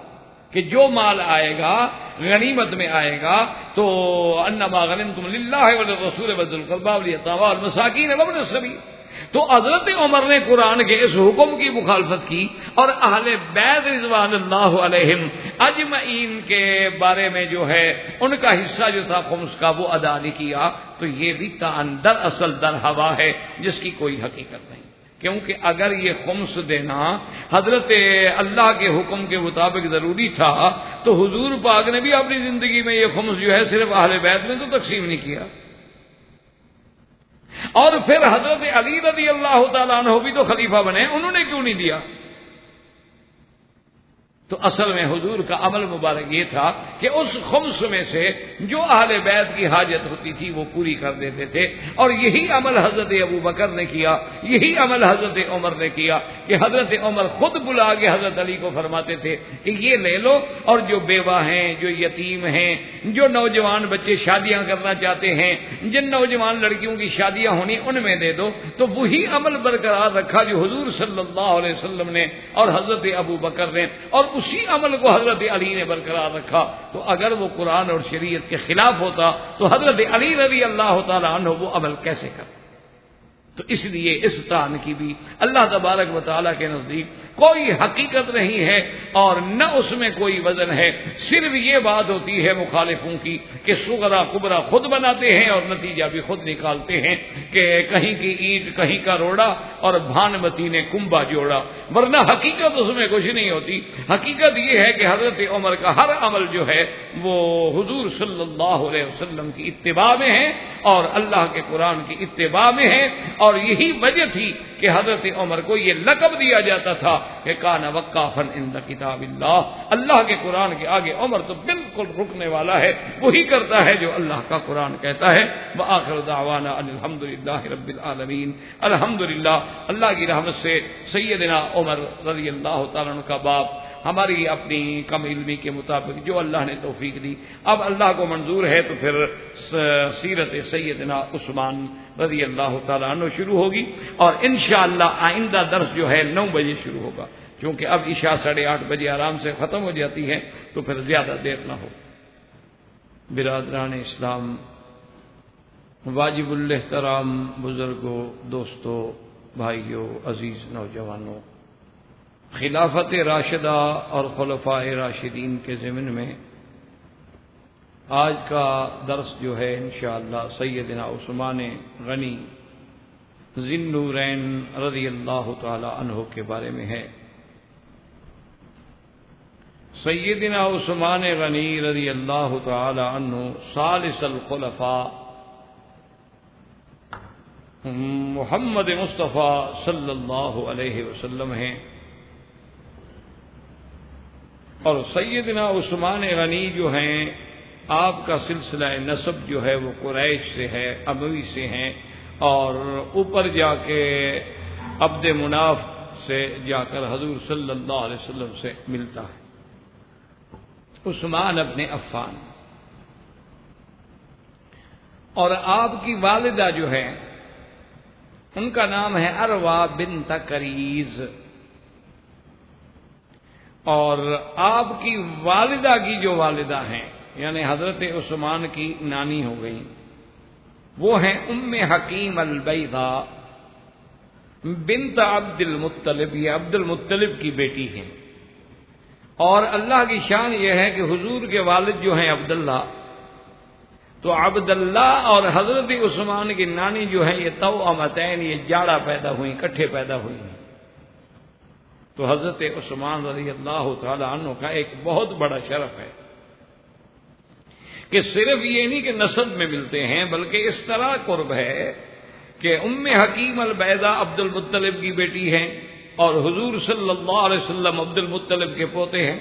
Speaker 2: کہ جو مال آئے گا غنیمت میں آئے گا تو انما غنمتم للہ وللرسول وذی القربى والیتامى والمساکین وابن السبیل۔ تو حضرت عمر نے قرآن کے اس حکم کی مخالفت کی اور اہل بیت رضوان اللہ علیہم اجمعین کے بارے میں جو ہے ان کا حصہ جو تھا خمس کا وہ ادا نہیں کیا۔ تو یہ بھی در اصل در ہوا ہے جس کی کوئی حقیقت نہیں، کیونکہ اگر یہ خمس دینا حضرت اللہ کے حکم کے مطابق ضروری تھا تو حضور پاک نے بھی اپنی زندگی میں یہ خمس جو ہے صرف اہل بیت میں تو تقسیم نہیں کیا۔ اور پھر حضرت علی رضی اللہ تعالیٰ عنہ بھی تو خلیفہ بنے، انہوں نے کیوں نہیں دیا؟ تو اصل میں حضور کا عمل مبارک یہ تھا کہ اس خمس میں سے جو اہل بیت کی حاجت ہوتی تھی وہ پوری کر دیتے تھے، اور یہی عمل حضرت ابو بکر نے کیا، یہی عمل حضرت عمر نے کیا کہ حضرت عمر خود بلا کے حضرت علی کو فرماتے تھے کہ یہ لے لو، اور جو بیوہ ہیں، جو یتیم ہیں، جو نوجوان بچے شادیاں کرنا چاہتے ہیں، جن نوجوان لڑکیوں کی شادیاں ہونی ان میں دے دو۔ تو وہی عمل برقرار رکھا جو حضور صلی اللہ علیہ وسلم نے اور حضرت ابو بکر نے، اور اسی عمل کو حضرت علی نے برقرار رکھا۔ تو اگر وہ قرآن اور شریعت کے خلاف ہوتا تو حضرت علی رضی اللہ تعالی عنہ وہ عمل کیسے کرتے؟ تو اس لیے اس طعن کی بھی اللہ تبارک و تعالیٰ کے نزدیک کوئی حقیقت نہیں ہے اور نہ اس میں کوئی وزن ہے۔ صرف یہ بات ہوتی ہے مخالفوں کی کہ صغرا کبرا خود بناتے ہیں اور نتیجہ بھی خود نکالتے ہیں کہ کہیں کی اینٹ کہیں کا روڑا اور بھانمتی نے کنبا جوڑا، ورنہ حقیقت اس میں کچھ نہیں ہوتی۔ حقیقت یہ ہے کہ حضرت عمر کا ہر عمل جو ہے وہ حضور صلی اللہ علیہ وسلم کی اتباع میں ہے اور اللہ کے قرآن کی اتباع میں ہے، اور یہی وجہ تھی کہ حضرت عمر کو یہ لقب دیا جاتا تھا کہ کان وقافا عند کتاب اللہ، اللہ کے قرآن کے آگے عمر تو بالکل رکنے والا ہے، وہی کرتا ہے جو اللہ کا قرآن کہتا ہے۔ وآخر دعوانا ان الحمدللہ رب العالمین۔ الحمدللہ اللہ کی رحمت سے سیدنا عمر رضی اللہ تعالیٰ عنہ کا باب ہماری اپنی کم علمی کے مطابق جو اللہ نے توفیق دی، اب اللہ کو منظور ہے تو پھر سیرت سیدنا عثمان رضی اللہ تعالیٰ عنہ شروع ہوگی، اور انشاءاللہ آئندہ درس جو ہے 9 بجے شروع ہوگا، کیونکہ اب عشاء 8:30 بجے آرام سے ختم ہو جاتی ہے تو پھر زیادہ دیر نہ ہو۔ برادران اسلام، واجب الاحترام بزرگوں، دوستوں، بھائیوں، عزیز نوجوانوں، خلافت راشدہ اور خلفاء راشدین کے ضمن میں آج کا درس جو ہے انشاءاللہ سیدنا عثمان غنی ذی النورین رضی اللہ تعالی عنہ کے بارے میں ہے۔ سیدنا عثمان غنی رضی اللہ تعالی عنہ ثالث الخلفاء محمد مصطفیٰ صلی اللہ علیہ وسلم ہیں، اور سیدنا عثمان غنی جو ہیں آپ کا سلسلہ نسب جو ہے وہ قریش سے ہے، اموی سے ہیں، اور اوپر جا کے عبد مناف سے جا کر حضور صلی اللہ علیہ وسلم سے ملتا ہے۔ عثمان ابن عفان، اور آپ کی والدہ جو ہے ان کا نام ہے اروا بنت کریز، اور آپ کی والدہ کی جو والدہ ہیں یعنی حضرت عثمان کی نانی ہو گئی، وہ ہیں ام حکیم البیضاء بنت عبد المطلب، یہ عبد المطلب کی بیٹی ہیں۔ اور اللہ کی شان یہ ہے کہ حضور کے والد جو ہیں عبداللہ، تو عبداللہ اور حضرت عثمان کی نانی جو ہیں یہ توأمتین، یہ جاڑا پیدا ہوئی، کٹھے پیدا ہوئی ہیں۔ تو حضرت عثمان رضی اللہ تعالی عنہ کا ایک بہت بڑا شرف ہے کہ صرف یہ نہیں کہ نسب میں ملتے ہیں، بلکہ اس طرح قرب ہے کہ ام حکیم البیضاء عبد المطلب کی بیٹی ہیں اور حضور صلی اللہ علیہ وسلم عبد المطلب کے پوتے ہیں،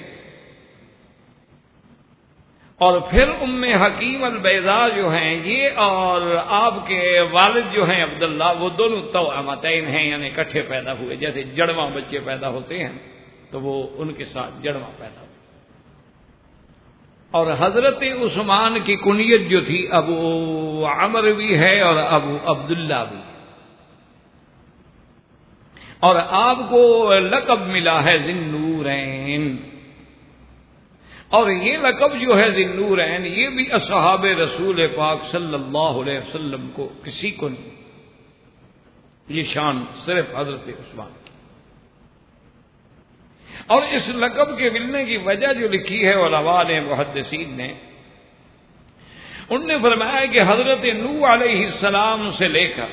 Speaker 2: اور پھر ام حکیم البیضاء جو ہیں یہ اور آپ کے والد جو ہیں عبداللہ وہ دونوں توأمتین ہیں، یعنی کٹھے پیدا ہوئے، جیسے جڑواں بچے پیدا ہوتے ہیں تو وہ ان کے ساتھ جڑواں پیدا ہوئے۔ اور حضرت عثمان کی کنیت جو تھی ابو عمر بھی ہے اور ابو عبداللہ بھی، اور آپ کو لقب ملا ہے ذی النورین، اور یہ لقب جو ہے ذی النورین یہ بھی اصحاب رسول پاک صلی اللہ علیہ وسلم کو کسی کو نہیں، یہ شان صرف حضرت عثمان کی۔ اور اس لقب کے ملنے کی وجہ جو لکھی ہے علماء نے، محدثین نے، ان نے فرمایا کہ حضرت نوح علیہ السلام سے لے کر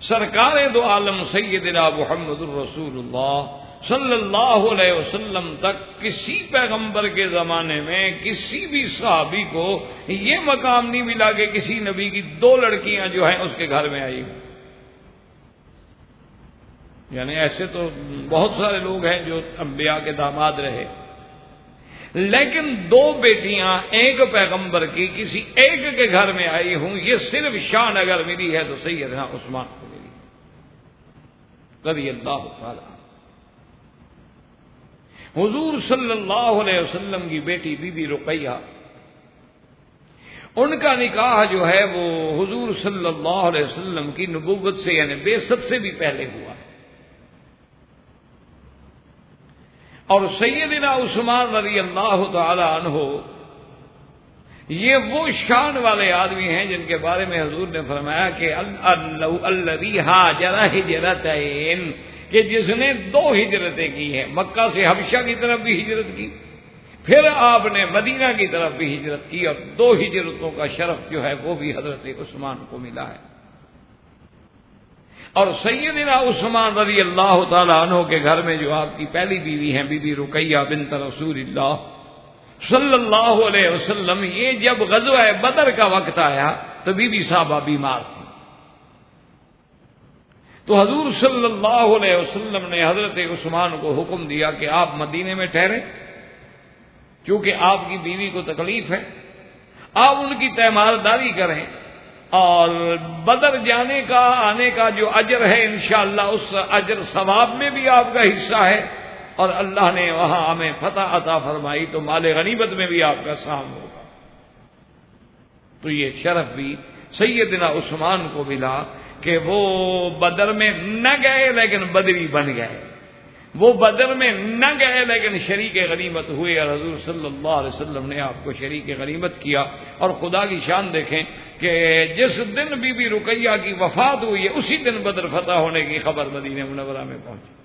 Speaker 2: سرکار دو عالم سیدنا محمد الرسول اللہ صلی اللہ علیہ وسلم تک کسی پیغمبر کے زمانے میں کسی بھی صحابی کو یہ مقام نہیں ملا کہ کسی نبی کی 2 لڑکیاں جو ہیں اس کے گھر میں آئی۔ یعنی ایسے تو بہت سارے لوگ ہیں جو انبیاء کے داماد رہے، لیکن دو بیٹیاں ایک پیغمبر کی کسی ایک کے گھر میں آئی ہوں، یہ صرف شان اگر ملی ہے تو سیدنا عثمان کو ملی رضی اللہ تعالی عنہ۔ حضور صلی اللہ علیہ وسلم کی بیٹی بی بی رقیہ، ان کا نکاح جو ہے وہ حضور صلی اللہ علیہ وسلم کی نبوت سے یعنی بعثت سے بھی پہلے ہوا، اور سیدنا عثمان رضی اللہ تعالی عنہ یہ وہ شان والے آدمی ہیں جن کے بارے میں حضور نے فرمایا کہ الذی ہاجر ہجرتین، کہ جس نے دو ہجرتیں کی ہیں، مکہ سے حبشہ کی طرف بھی ہجرت کی، پھر آپ نے مدینہ کی طرف بھی ہجرت کی، اور دو ہجرتوں کا شرف جو ہے وہ بھی حضرت عثمان کو ملا ہے۔ اور سیدنا عثمان رضی اللہ تعالی عنہ کے گھر میں جو آپ کی پہلی بیوی ہیں بی بی رقیہ بنت رسول اللہ صلی اللہ علیہ وسلم، یہ جب غزوہ بدر کا وقت آیا تو بی بی صاحبہ بیمار تھی، تو حضور صلی اللہ علیہ وسلم نے حضرت عثمان کو حکم دیا کہ آپ مدینے میں ٹھہریں، کیونکہ آپ کی بیوی کو تکلیف ہے، آپ ان کی تیمارداری کریں، اور بدر جانے کا آنے کا جو اجر ہے انشاءاللہ اس اجر ثواب میں بھی آپ کا حصہ ہے، اور اللہ نے وہاں ہمیں فتح عطا فرمائی تو مال غنیمت میں بھی آپ کا سام ہوگا۔ تو یہ شرف بھی سیدنا عثمان کو ملا کہ وہ بدر میں نہ گئے لیکن بدری بن گئے، وہ بدر میں نہ گئے لیکن شریک غنیمت ہوئے، اور حضور صلی اللہ علیہ وسلم نے آپ کو شریک غنیمت کیا۔ اور خدا کی شان دیکھیں کہ جس دن بی بی رقیہ کی وفات ہوئی ہے اسی دن بدر فتح ہونے کی خبر مدینہ منورہ میں پہنچی۔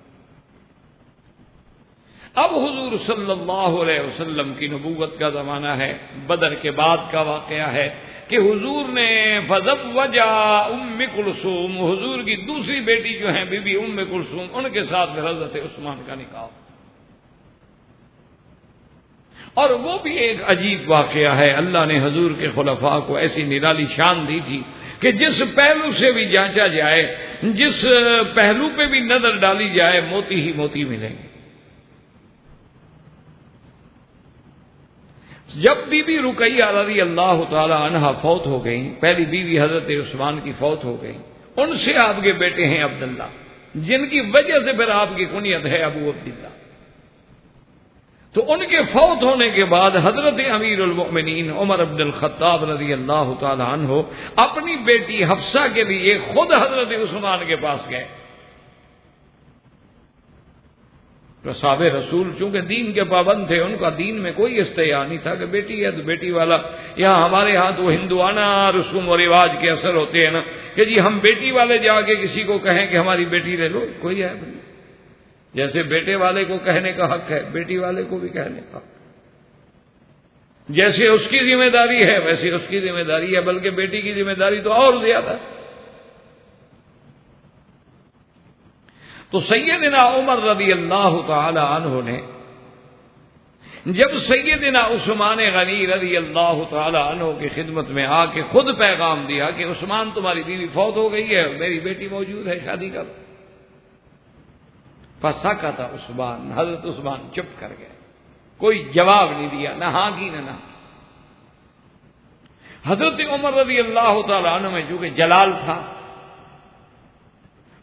Speaker 2: اب حضور صلی اللہ علیہ وسلم کی نبوت کا زمانہ ہے، بدر کے بعد کا واقعہ ہے کہ حضور نے فزوجا ام کلثوم، حضور کی دوسری بیٹی جو ہیں بی بی ام کلثوم، ان کے ساتھ پھر حضرت عثمان کا نکاح، اور وہ بھی ایک عجیب واقعہ ہے۔ اللہ نے حضور کے خلفاء کو ایسی نرالی شان دی تھی کہ جس پہلو سے بھی جانچا جائے، جس پہلو پہ بھی نظر ڈالی جائے، موتی ہی موتی ملیں گے۔ جب بی بی رقیہ رضی اللہ تعالی عنہا فوت ہو گئیں، پہلی بیوی حضرت عثمان کی فوت ہو گئی، ان سے آپ کے بیٹے ہیں عبداللہ، جن کی وجہ سے پھر آپ کی کنیت ہے ابو عبداللہ۔ تو ان کے فوت ہونے کے بعد حضرت امیر المؤمنین عمر بن الخطاب رضی اللہ تعالی عنہ اپنی بیٹی حفصہ کے لیے خود حضرت عثمان کے پاس گئے۔ تو صحاب رسول چونکہ دین کے پابند تھے، ان کا دین میں کوئی استحیا نہیں تھا کہ بیٹی ہے تو بیٹی والا، یہاں ہمارے ہاں تو ہندوانہ رسوم و رواج کے اثر ہوتے ہیں نا کہ جی ہم بیٹی والے جا کے کسی کو کہیں کہ ہماری بیٹی لے لو، کوئی ہے نہیں۔ جیسے بیٹے والے کو کہنے کا حق ہے، بیٹی والے کو بھی کہنے کا حق، جیسے اس کی ذمہ داری ہے ویسے اس کی ذمہ داری ہے، بلکہ بیٹی کی ذمہ داری تو اور زیادہ ہے۔ تو سیدنا عمر رضی اللہ تعالی عنہ نے جب سیدنا عثمان غنی رضی اللہ تعالی عنہ کی خدمت میں آ کے خود پیغام دیا کہ عثمان تمہاری بیوی فوت ہو گئی ہے، میری بیٹی موجود ہے، شادی کرو۔ فسکت عثمان، حضرت عثمان چپ کر گئے، کوئی جواب نہیں دیا، نہ ہاں کی نہ۔ حضرت عمر رضی اللہ تعالی عنہ میں چونکہ جلال تھا،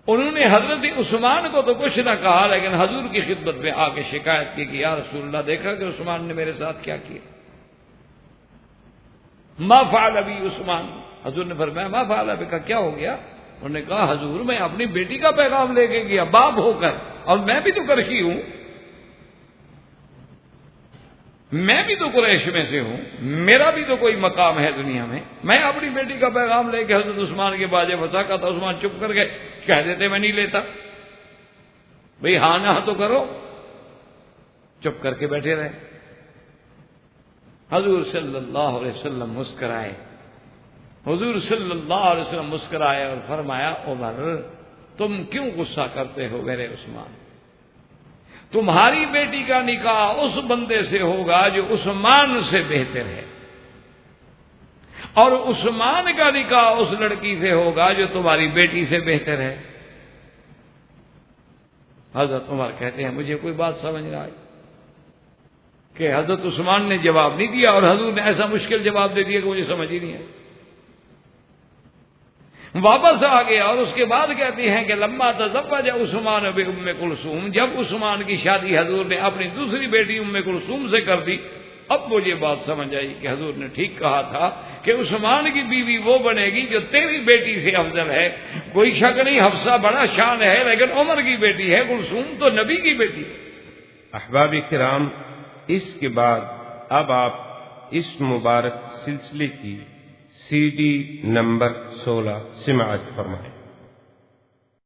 Speaker 2: انہوں نے حضرت عثمان کو تو کچھ نہ کہا، لیکن حضور کی خدمت میں آ کے شکایت کی کہ یا رسول اللہ، دیکھا کہ عثمان نے میرے ساتھ کیا کیا؟ ما فعل بی عثمان، حضور نے فرمایا ما فعل بک، کیا ہو گیا؟ انہوں نے کہا حضور میں اپنی بیٹی کا پیغام لے کے گیا باپ ہو کر، اور میں بھی تو قریشی ہوں، میں بھی تو قریش میں سے ہوں، میرا بھی تو کوئی مقام ہے دنیا میں اپنی بیٹی کا پیغام لے کے حضرت عثمان کے باجے پھنسا کا تھا۔ عثمان چپ کر گئے، کہہ دیتے میں نہیں لیتا، بھئی ہاں نہ تو کرو، چپ کر کے بیٹھے رہے۔ حضور صلی اللہ علیہ وسلم مسکرائے، حضور صلی اللہ علیہ وسلم مسکرائے اور فرمایا عمر تم کیوں غصہ کرتے ہو میرے عثمان؟ تمہاری بیٹی کا نکاح اس بندے سے ہوگا جو عثمان سے بہتر ہے، اور عثمان کا نکاح اس لڑکی سے ہوگا جو تمہاری بیٹی سے بہتر ہے۔ حضرت عمر کہتے ہیں مجھے کوئی بات سمجھ نہ آئی کہ حضرت عثمان نے جواب نہیں دیا اور حضور نے ایسا مشکل جواب دے دیا کہ مجھے سمجھ ہی نہیں آئی. واپس آ گیا اور اس کے بعد کہتے ہیں کہ لما تزوج عثمان بام کلثوم، جب عثمان کی شادی حضور نے اپنی دوسری بیٹی ام کلثوم سے کر دی، اب مجھے بات سمجھ آئی کہ حضور نے ٹھیک کہا تھا کہ عثمان کی بیوی وہ بنے گی جو تیری بیٹی سے افضل ہے. کوئی شک نہیں حفصہ بڑا شان ہے، لیکن عمر کی بیٹی ہے، کلثوم تو نبی کی بیٹی ہے.
Speaker 1: احباب کرام، اس کے بعد اب آپ اس مبارک سلسلے کی CD نمبر 16 سماعت فرمائیں.